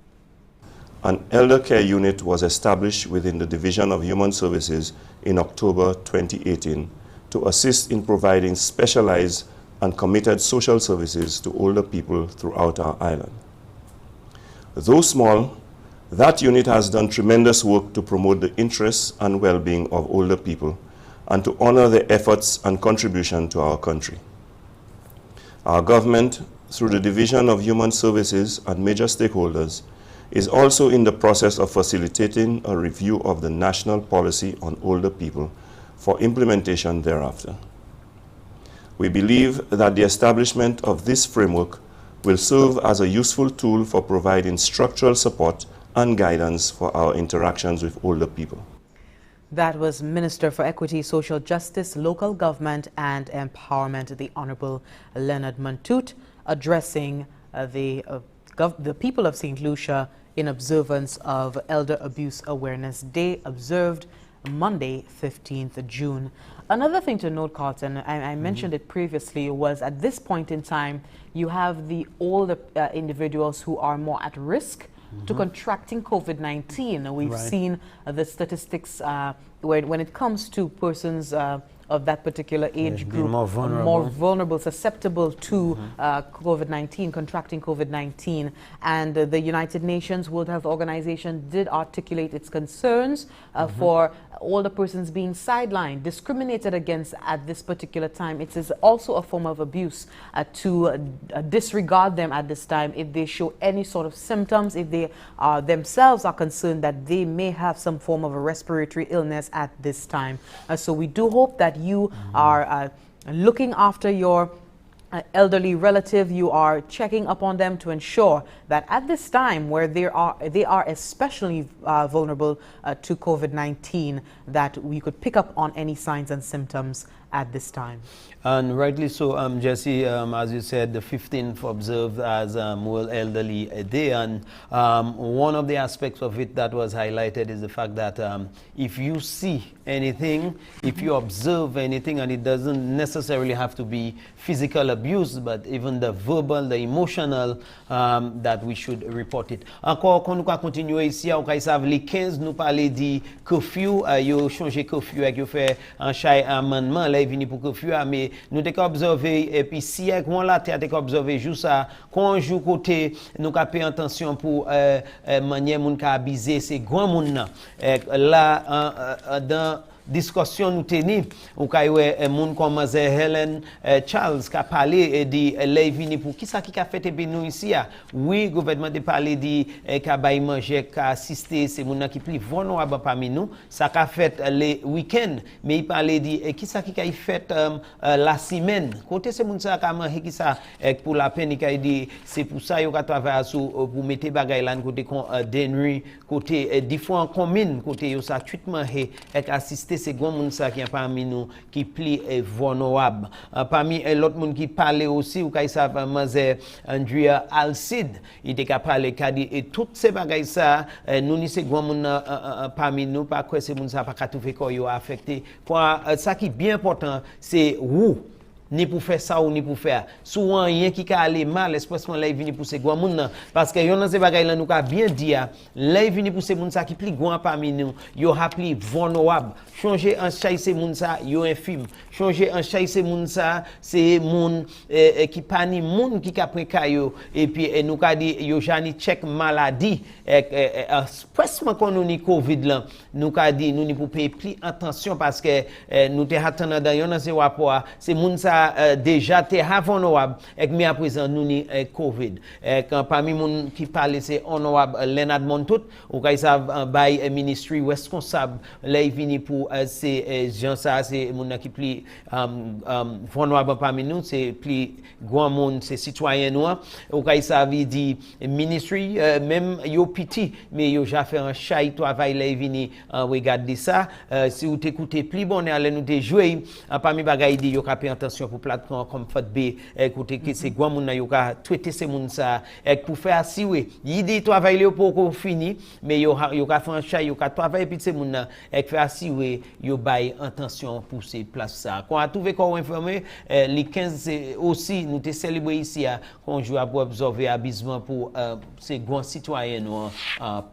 An elder care unit was established within the Division of Human Services in October 2018 to assist in providing specialized and committed social services to older people throughout our island. Though small, that unit has done tremendous work to promote the interests and well-being of older people and to honor their efforts and contribution to our country. Our government, through the Division of Human Services and major stakeholders, is also in the process of facilitating a review of the national policy on older people for implementation thereafter. We believe that the establishment of this framework will serve as a useful tool for providing structural support and guidance for our interactions with older people. That was Minister for Equity, Social Justice, Local Government and Empowerment, the Honorable Leonard Mantut, addressing the people of St. Lucia in observance of Elder Abuse Awareness Day, observed Monday, 15th June. Another thing to note, Carlton, I mentioned it previously, was at this point in time, you have the older individuals who are more at risk to contracting COVID-19. We've seen the statistics when it comes to persons of that particular age group, more vulnerable, susceptible to COVID-19, contracting COVID-19. And the United Nations World Health Organization did articulate its concerns for older persons being sidelined, discriminated against at this particular time. It is also a form of abuse to disregard them at this time if they show any sort of symptoms, if they themselves are concerned that they may have some form of a respiratory illness at this time. So we do hope that you are looking after your elderly relative, you are checking up on them to ensure that at this time where they are especially vulnerable to COVID-19, that we could pick up on any signs and symptoms at this time. And rightly so, Jesse, as you said, the 15th observed as World Elderly Day, and one of the aspects of it that was highlighted is the fact that if you see anything, if you observe anything, and it doesn't necessarily have to be physical abuse, but even the verbal, the emotional, that we should report it. Encore, quand nous continuons ici, on savent les 15, nous parler du curfew, yo changer curfew, yo fait un chai amendement, là, il vient pour curfew, mais nous t'ai observé, et puis si on l'a t'ai observé juste ça, quand on joue côté, nous qu'à payer attention pour manière moun ka abuser, c'est grand moun là, dans discussion nous tenir ou kaywe moun comme Helen Charles qui a parlé de l'evini pour qui ça qui a fait et nous ici oui gouvernement de parler de ka bay manger ka assister c'est moun qui plus vulnérable parmi nous ça qu'a fait les week-end mais il parlait de qui ça qui a fait la semaine côté c'est moun ça ka manger qui ça pour la peine qui a dit c'est pour ça yo ka travailler sur pour mettre bagay là côté denry côté différents communes côté yo ça traitement et assister c'est grand monde ça qui est parmi nous qui plie et vulnérable parmi l'autre monde qui parlait aussi ou kay savent Mazer Andrea Alcide il était capable de dire et toutes ces bagages ça nous ni c'est grand monde parmi nous pas quoi c'est monde ça pas trouver quoi yo affecté quoi ça qui est bien important c'est où ni pour faire ça ou ni pour faire souvent rien qui aller mal expressément là il vient pour ces grands monde parce que yon dans ces bagages là nous ka bien dire là il vient pour ces monde ça qui plus grand parmi nous yo appelé vulnérable changer en chai ces monde ça yo infime changer en chai ces monde ça c'est monde qui pas ni monde qui ka prend caillou et puis nous ka dit yo jani check maladie expressément quand nous ni covid là nous ka dit nous ni pour payer plus attention parce que nous te attendant dans yon dans ces rapport c'est monde ça déjà te honorable et mais à présent nous ni covid quand parmi moun qui parle c'est honorable Leonard Montout ou kay savent by ministry responsable là il vini pour ces gens ça c'est moun qui plus honorable parmi nous c'est plus grand monde c'est citoyen noir ou kay savent dit ministry même yo petit mais yo ja fait un chai travail là il vini regarder ça si vous t'écoutez plus bon aller nous te jouer parmi bagay dit yo ka payer attention pour plateforme comme FATB écoutez que c'est grand moun yo ka traiter ces moun ça pour faire assurer il dit travail pour fini mais yo ka faire un chat yo ka travailler puis ces moun et faire assurer yo bail attention pour ces places ça quand a trouvé qu'on informé les 15 c'est aussi nous te célébrer ici qu'on joue à observer abusement pour ces grands citoyens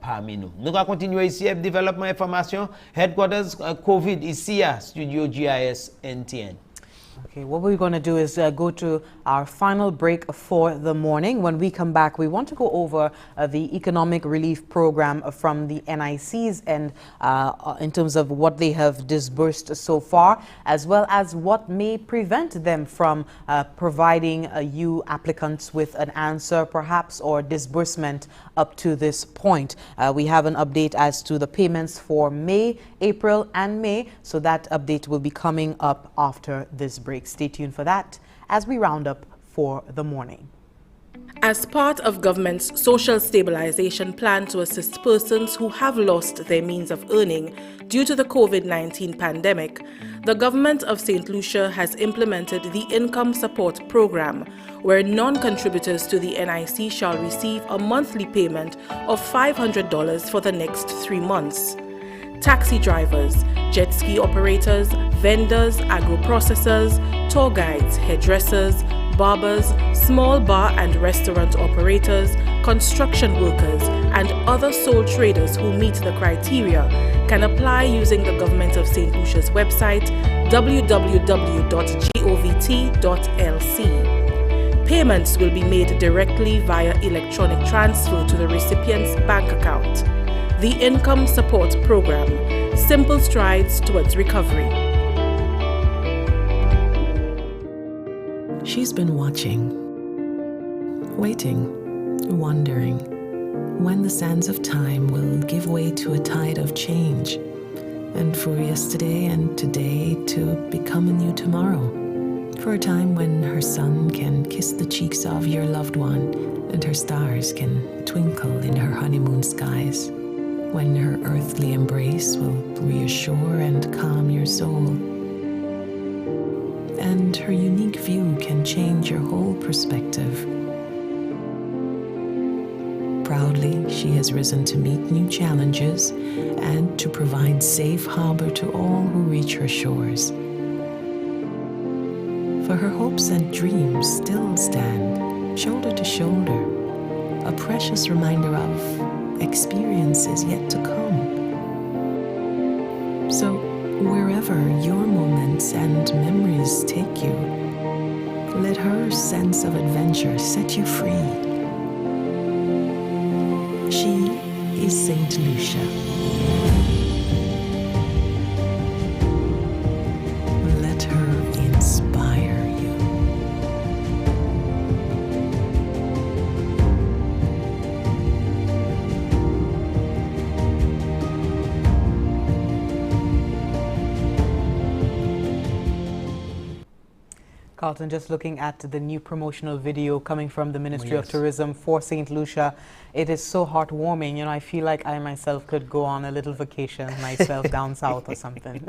parmi nous nous va continuer ici développement information headquarters COVID ici à studio GIS NTN. Okay, what we're going to do is go to our final break for the morning. When we come back, we want to go over the economic relief program from the NICs and in terms of what they have disbursed so far, as well as what may prevent them from providing you applicants with an answer, perhaps, or disbursement up to this point. We have an update as to the payments for May, April, and May, so that update will be coming up after this break. Stay tuned for that as we round up for the morning. As part of government's social stabilization plan to assist persons who have lost their means of earning due to the COVID-19 pandemic, the government of Saint Lucia has implemented the Income Support Program, where non-contributors to the NIC shall receive a monthly payment of $500 for the next 3 months. Taxi drivers, jet ski operators, vendors, agro-processors, tour guides, hairdressers, barbers, small bar and restaurant operators, construction workers, and other sole traders who meet the criteria can apply using the Government of St. Lucia's website www.govt.lc. Payments will be made directly via electronic transfer to the recipient's bank account. The Income Support Program, simple strides towards recovery. She's been watching, waiting, wondering when the sands of time will give way to a tide of change, and for yesterday and today to become a new tomorrow. For a time when her sun can kiss the cheeks of your loved one and her stars can twinkle in her honeymoon skies. When her earthly embrace will reassure and calm your soul. And her unique view can change your whole perspective. Proudly, she has risen to meet new challenges and to provide safe harbor to all who reach her shores. For her hopes and dreams still stand shoulder to shoulder, a precious reminder of experiences yet to come. So, wherever your moments and memories take you, let her sense of adventure set you free. She is Saint Lucia. Let her inspire you. Carlton, just looking at the new promotional video coming from the Ministry of Tourism for St. Lucia, it is so heartwarming. You know, I feel like I myself could go on a little vacation myself down south or something.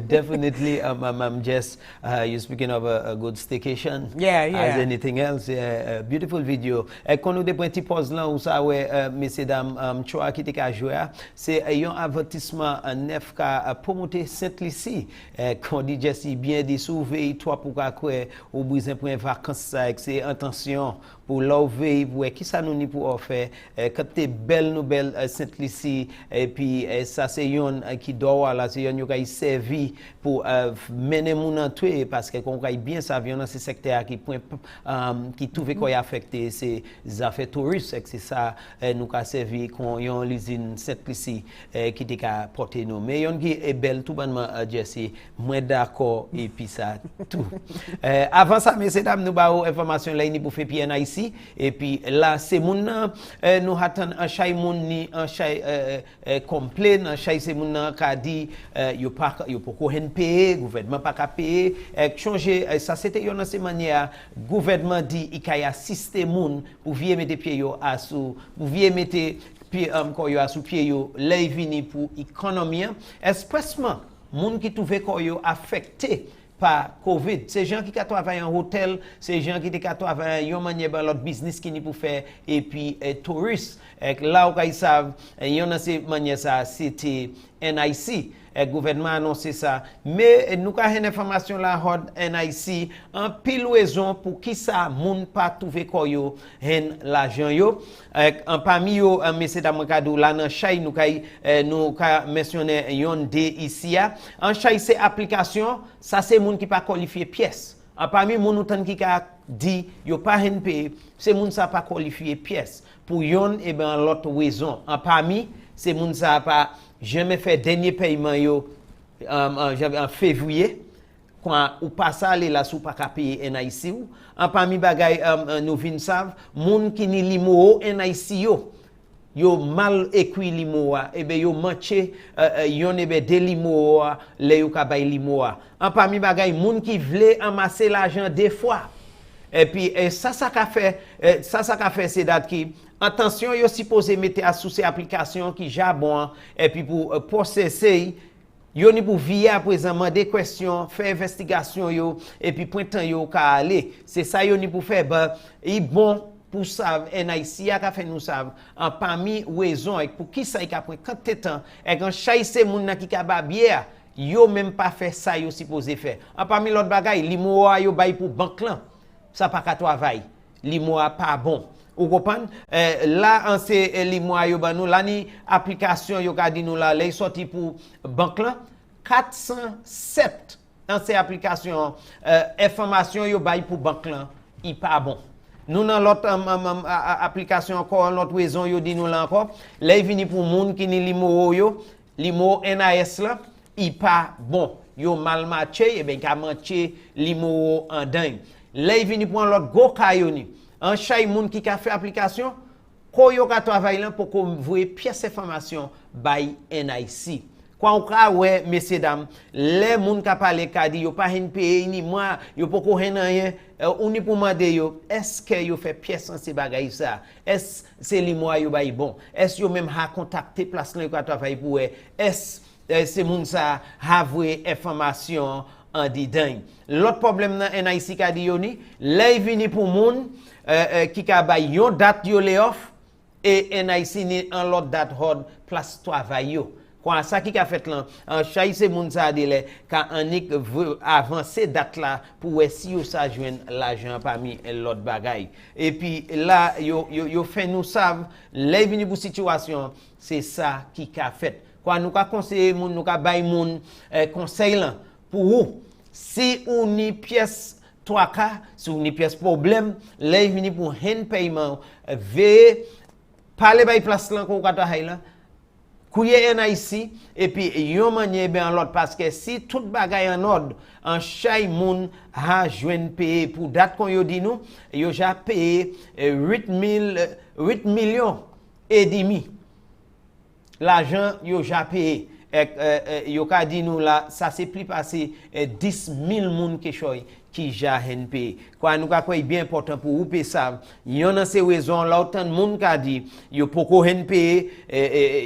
Definitely, I'm just, you're speaking of a good staycation. Yeah, yeah. As anything else, a beautiful video. Quand nous dépendons pause là, où ça ouais, messieurs dames, choix qui était à jouer, c'est un avertissement neuf qu'a promoté Saint Lucia. Quand dit Jesse bien dit surveille toi pour quoi ou brise pour vacances avec ses intentions pour l'ouvrir pour qui ça nous ni pour faire quand t'es belle nouvelle Saint Lucia et puis ça c'est yon qui doit là c'est yon qui servi pour mener mon entrée parce que qu'on bien ça vient dans ce secteur qui trouve quoi affecté c'est affaires touristes c'est ça nous qu'a servi qu'on yon l'usine Saint Lucia qui était qu'a porter nous mais yon qui est belle tout bonnement Jesse moi d'accord et puis ça tout avant ça messieurs dames nous ba information là ni pour faire PNI ici et puis là c'est mon nous attend un chay mon ni un chay complet un chay c'est mon qu'a dit yo pas pour payer gouvernement pas payer changer ça c'était une autre manière gouvernement dit il kay assister moun pour vier mettre pied yo à sous pour vier mettre pied ko yo à sous pied yo lay vini pour économie expressement moun qui trouvé ko yo affecté par COVID, ces gens qui travaillent en hôtel, ces gens qui travaillent en manière dans l'autre business qui ni pour faire et puis touristes. Là où ils savent, il y en a ces manières ça, c'était NIC. Le gouvernement a annoncé ça. Mais nous avons une information là, NIC, en pile raison pour qui ça, moun pas trouver quoi yo, l'argent yo. En parmi yo, messieurs dames, là dans chay nous mentionné yon de ici. En chay c'est application, ça c'est moun qui pas qualifié pièce. En parmi moun outan qui a dit yo pas payer, c'est moun ça pas qualifié pièce. Pour yon et ben l'autre raison. En parmi c'est moun ça pas jamais fait dernier paiement yo en février quand ou pas ça aller là sous pas payer NIC ou en parmi bagay nous vinn savent moun qui ni limo NIC yo mal écrit limo et ben yo manché yon e ben de limo le yo ka bay limo en parmi bagay moun qui vle amasser l'argent deux fois et puis ça qu'a fait c'est date qui attention yo supposé mettre à sous ces applications qui jabon et puis pour processer yo ni pour via présentement des questions faire investigation yo et puis pointant yo ka aller c'est ça yo ni pour faire ben il bon pour ça NIC a fait nous savent en parmi raison pour qui ça il a prend quand temps et quand chay c'est moun qui ka ba bière yo même pas fait ça yo supposé faire. En parmi l'autre bagay, limo yo bay pour banque là. Ça pas ka travail. Limo pas bon. Vous comprenez? Là, en ces limo yo ban nous, là ni application yo ka di nous là, les sorti pour banque là, 407 dans ces applications information yo bay pour banque là, il pas bon. Nous dans l'autre application encore l'autre raison yo dit nous là encore, là vini pour monde qui ni limo yo, limo NAS là, il pas bon. Yo mal matché et ben ka matché limo en dingue. Là vini pour l'autre go kayoni. En chay moun qui ka fait application, ko yo ka travailler là pour qu'on voie pièce information by NIC. Kwa on ka ouais messieurs dames, les moun ka parler ka di yo pas hen payer ni moi, yo poko hen rien, on ni pour demander yo, est-ce que yo fait pièce en ces bagaille ça? Est-ce c'est li moi yo bay bon? Est-ce yo même ha contacter place là yo ka travailler pour est-ce c'est moun ça ha voué information en dedans. L'autre problème dans NIC ka di yo ni, lay vini pour moun qui ka bay yon date yo lay off et NIC ni en l'autre date hod place travail yo. Quoi ça qui a fait là en chaise moun ça délai quand Anik veut avancer date là pour si yo ça joindre l'argent parmi l'autre bagaille et puis là yo fait nous savent les venu pour situation c'est ça qui a fait quoi nous ka conseiller moun nous ka bay moun conseil là pour vous si on ni pièce 3K si on ni pièce problème les venu pour hand paiement ve parler bay place là qu'on ka travailler là Kouye NIC et puis yon manière ben l'autre parce que si tout bagay en ordre en chay moun ha joine payer pour date qu'on yo dit nous yo ja payé 8 millions et demi l'argent yo ja payé yo ka dit nous là ça c'est plus passé 10 000 moun qui ja NP. Quoi nous ka quoi bien important pour vous payer ça. Yon dans ces raisons là autant de monde ka dit yo poko NP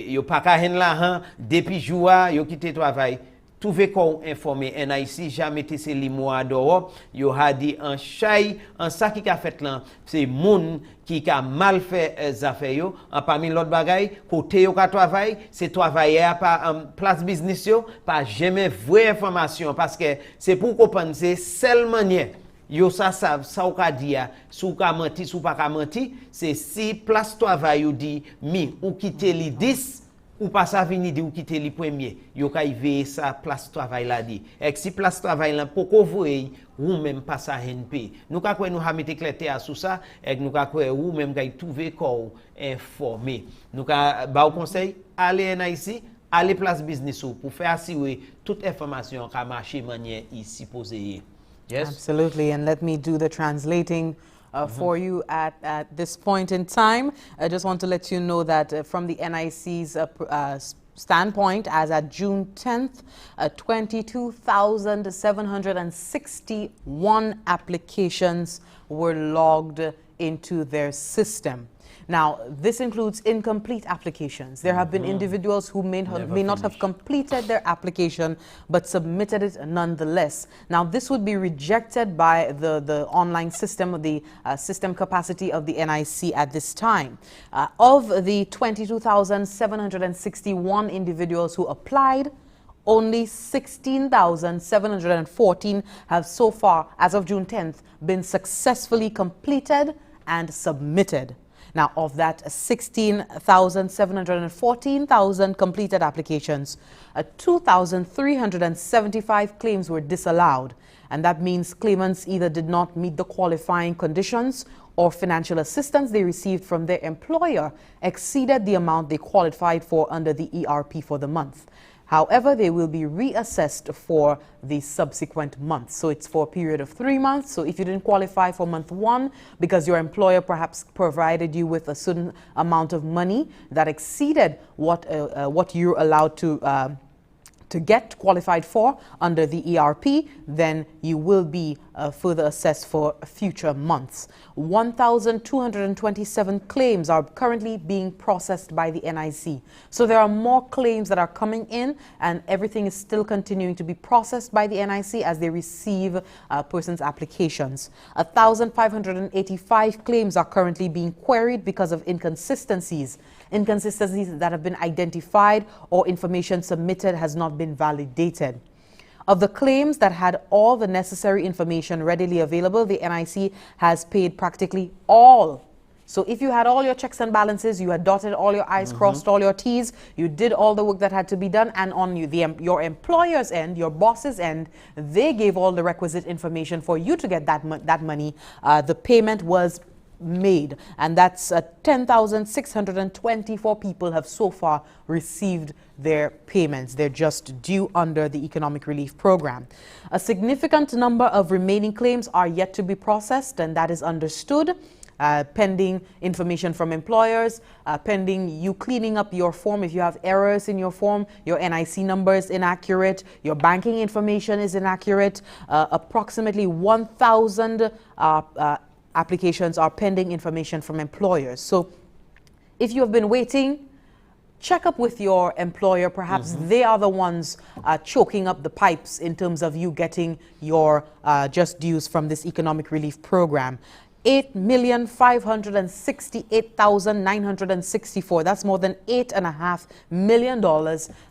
yo pas ka hen la depuis jour yo quitter travail. Trouver qu'on informer NIC jamais te c'est limoa dehors yo a dit en chay en ça qui a fait là c'est moun qui a mal fait affaires yo en parmi l'autre bagay côté yo ka travail c'est travailler pas place business yo pas jamais vraie information parce que c'est pour comprendre c'est seule manière yo ça savent ça ou ka dire sou ka menti sou pas ka menti c'est si place travail yo dit mi ou quitter li 10 ou pas ça venir dire ou quitter les premiers yo ka veiller ça place travail là dit et si place travail là poko voyer ou même pas ça NP nous ka quoi nous ha mettre clairté sur ça et nous ka quoi ou même ga trouver corps informé nous ka ba conseil aller NIC aller place business pour faire assurer toute information ka marcher manière ici posée. Yes, absolutely, and let me do the translating for you at this point in time. I just want to let you know that from the NIC's standpoint, as at June 10th, 22,761 applications were logged into their system. Now, this includes incomplete applications. There have been individuals who may not have completed their application, but submitted it nonetheless. Now, this would be rejected by the online system, the system capacity of the NIC at this time. Of the 22,761 individuals who applied, only 16,714 have so far, as of June 10th, been successfully completed and submitted. Now, of that 16,714,000 completed applications, 2,375 claims were disallowed. And that means claimants either did not meet the qualifying conditions or financial assistance they received from their employer exceeded the amount they qualified for under the ERP for the month. However, they will be reassessed for the subsequent months. So it's for a period of 3 months. So if you didn't qualify for month 1 because your employer perhaps provided you with a certain amount of money that exceeded what you're allowed to get qualified for under the ERP, then you will be further assessed for future months. 1,227 claims are currently being processed by the NIC. So there are more claims that are coming in, and everything is still continuing to be processed by the NIC as they receive persons' applications. 1,585 claims are currently being queried because of inconsistencies. inconsistencies that have been identified, or information submitted has not been validated. Of the claims that had all the necessary information readily available, the NIC has paid practically all. So if you had all your checks and balances, you had dotted all your I's, crossed all your T's, you did all the work that had to be done, and on your employer's end, your boss's end, they gave all the requisite information for you to get that money. The payment was made, and that's 10,624 people have so far received their payments. They're just due under the economic relief program. A significant number of remaining claims are yet to be processed, and that is understood. Pending information from employers, pending you cleaning up your form. If you have errors in your form, your NIC number is inaccurate, your banking information is inaccurate, approximately 1,000 applications are pending information from employers. So if you have been waiting, check up with your employer. Perhaps they are the ones choking up the pipes in terms of you getting your just dues from this economic relief program. $8,568,964. That's more than $8.5 million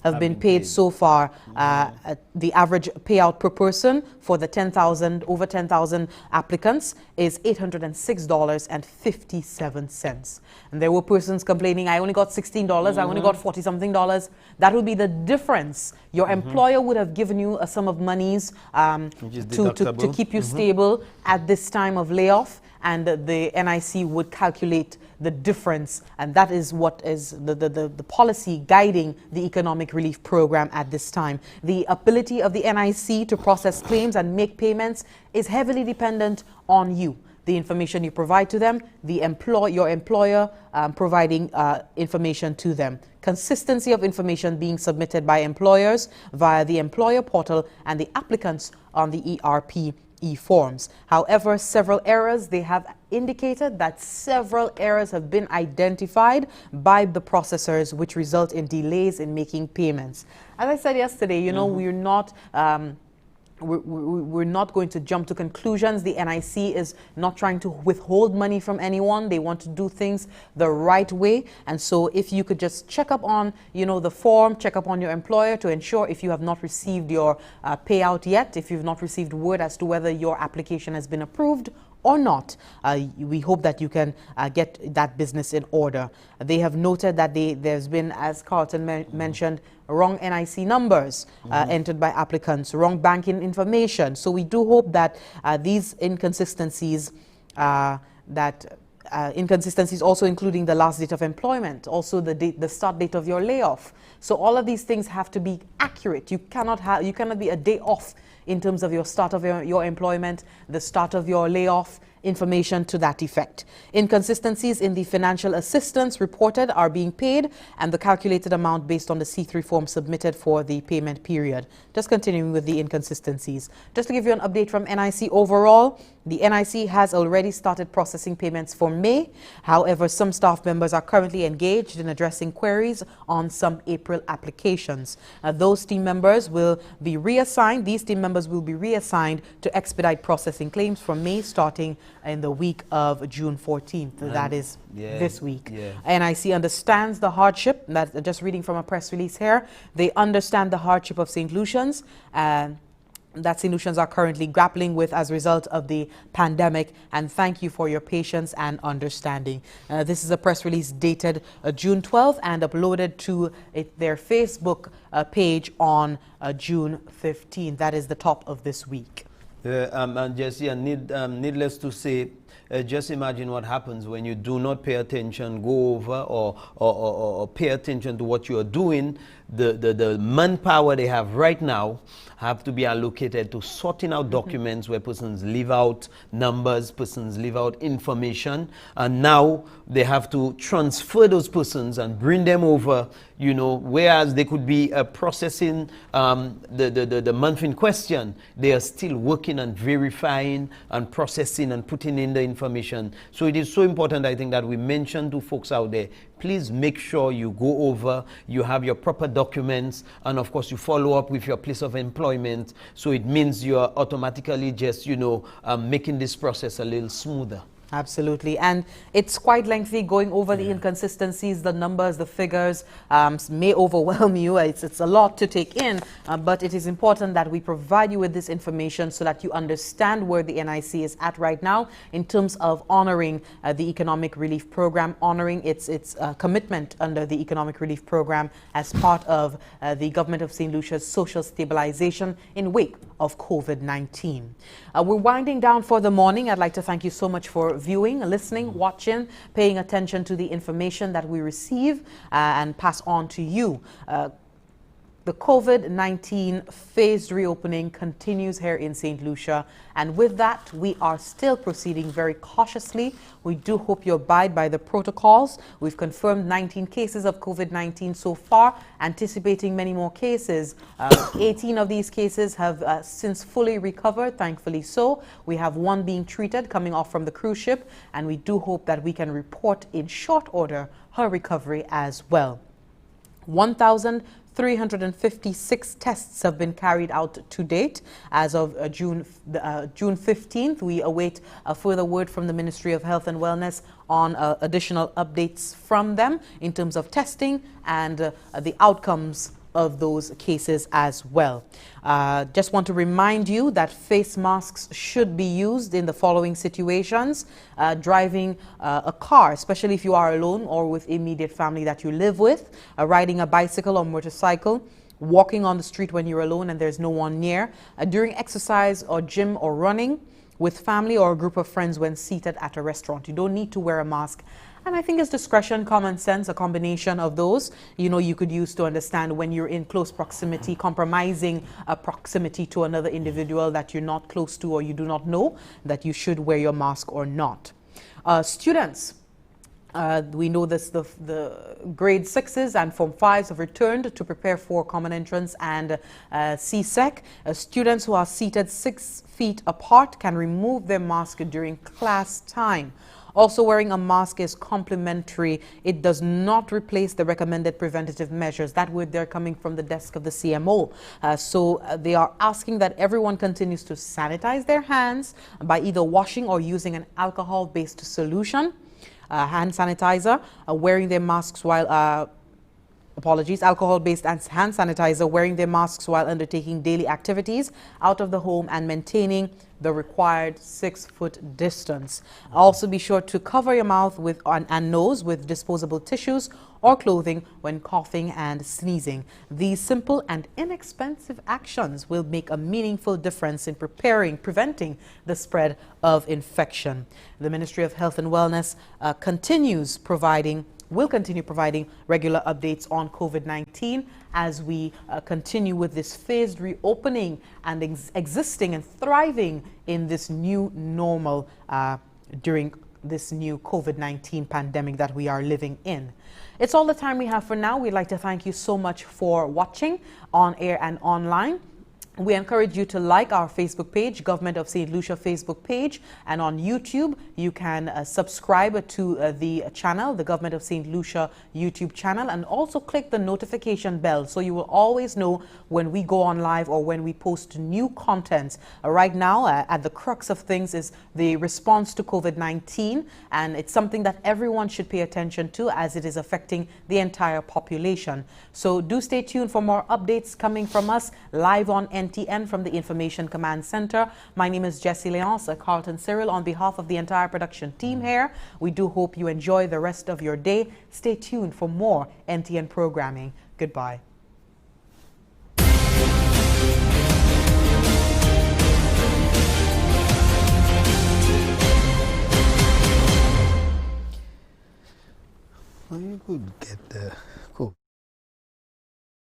have been paid so far. The average payout per person for the over 10,000 applicants is $806.57. And there were persons complaining, I only got $16, I only got 40-something dollars. That would be the difference. Your employer would have given you a sum of monies to keep you stable at this time of layoff, and the NIC would calculate the difference, and that is what is the policy guiding the economic relief program at this time. The ability of the NIC to process claims and make payments is heavily dependent on you. The information you provide to them, your employer providing information to them. Consistency of information being submitted by employers via the employer portal and the applicants on the ERP e-forms. However, several errors, they have indicated that several errors have been identified by the processors, which result in delays in making payments. As I said yesterday, you know, we're not going to jump to conclusions. The NIC is not trying to withhold money from anyone. They want to do things the right way. And so if you could just check up on, you know, the form, check up on your employer to ensure if you have not received your payout yet, if you've not received word as to whether your application has been approved or not, we hope that you can get that business in order. They have noted that there's been, as Carlton mentioned, wrong NIC numbers entered by applicants, wrong banking information. So we do hope that these inconsistencies, inconsistencies also including the last date of employment, also the start date of your layoff. So all of these things have to be accurate. You cannot be a day off in terms of your start of your employment, the start of your layoff, information to that effect. Inconsistencies in the financial assistance reported are being paid, and the calculated amount based on the C3 form submitted for the payment period. Just continuing with the inconsistencies. Just to give you an update from NIC overall, the NIC has already started processing payments for May. However, some staff members are currently engaged in addressing queries on some April applications. Those team members will be reassigned. These team members will be reassigned to expedite processing claims from May, starting in the week of June 14th. That is this week. NIC understands the hardship. That's just reading from a press release here. They understand the hardship of Saint Lucians, that Saint Lucians are currently grappling with as a result of the pandemic, and thank you for your patience and understanding. This is a press release dated June 12th and uploaded to their Facebook page on June 15th. That is the top of this week. And Jesse, needless to say, just imagine what happens when you do not pay attention, go over or pay attention to what you are doing. The manpower they have right now have to be allocated to sorting out documents where persons leave out numbers, persons leave out information, and now they have to transfer those persons and bring them over, you know, whereas they could be processing the month in question. They are still working and verifying and processing and putting in the information. So it is so important, I think, that we mention to folks out there, please make sure you go over, you have your proper documents, and of course you follow up with your place of employment. So it means you're automatically just, you know, making this process a little smoother. Absolutely. And it's quite lengthy going over the inconsistencies, the numbers, the figures may overwhelm you. It's a lot to take in, but it is important that we provide you with this information so that you understand where the NIC is at right now in terms of honoring the economic relief program, honoring its commitment under the economic relief program as part of the government of St. Lucia's social stabilization in wake of COVID-19. We're winding down for the morning. I'd like to thank you so much for viewing, listening, watching, paying attention to the information that we receive and pass on to you. The COVID-19 phased reopening continues here in St. Lucia, and with that, we are still proceeding very cautiously. We do hope you abide by the protocols. We've confirmed 19 cases of COVID-19 so far, anticipating many more cases. 18 of these cases have since fully recovered, thankfully so. We have one being treated coming off from the cruise ship, and we do hope that we can report in short order her recovery as well. 1,356 tests have been carried out to date as of June 15th. We await a further word from the Ministry of Health and Wellness on additional updates from them in terms of testing and the outcomes of those cases as well. Just want to remind you that face masks should be used in the following situations. Driving a car, especially if you are alone or with immediate family that you live with, riding a bicycle or motorcycle, walking on the street when you're alone and there's no one near, during exercise or gym or running, with family or a group of friends when seated at a restaurant. You don't need to wear a mask. And I think it's discretion, common sense, a combination of those, you could use to understand when you're in close proximity, compromising a proximity to another individual that you're not close to or you do not know, that you should wear your mask or not. Students, we know this, the grade 6s and Form 5s have returned to prepare for Common Entrance and CSEC. Students who are seated 6 feet apart can remove their mask during class time. Also, wearing a mask is complementary. It does not replace the recommended preventative measures. That word there coming from the desk of the CMO. So they are asking that everyone continues to sanitize their hands by either washing or using an alcohol-based solution, hand sanitizer, wearing their masks while alcohol-based hand sanitizer, wearing their masks while undertaking daily activities out of the home and maintaining the required 6-foot distance. Also be sure to cover your mouth and nose with disposable tissues or clothing when coughing and sneezing. These simple and inexpensive actions will make a meaningful difference in preventing the spread of infection. The Ministry of Health and Wellness will continue providing regular updates on COVID-19 as we continue with this phased reopening and existing and thriving in this new normal during this new COVID-19 pandemic that we are living in. It's all the time we have for now. We'd like to thank you so much for watching on air and online. We encourage you to like our Facebook page, Government of St. Lucia Facebook page, and on YouTube you can subscribe to the channel, the Government of St. Lucia YouTube channel, and also click the notification bell so you will always know when we go on live or when we post new content. Right now, at the crux of things is the response to COVID-19, and it's something that everyone should pay attention to as it is affecting the entire population. So do stay tuned for more updates coming from us live on NTN from the Information Command Center. My name is Jessie Leonce, Carlton Cyril. On behalf of the entire production team here, we do hope you enjoy the rest of your day. Stay tuned for more NTN programming. Goodbye. You could get the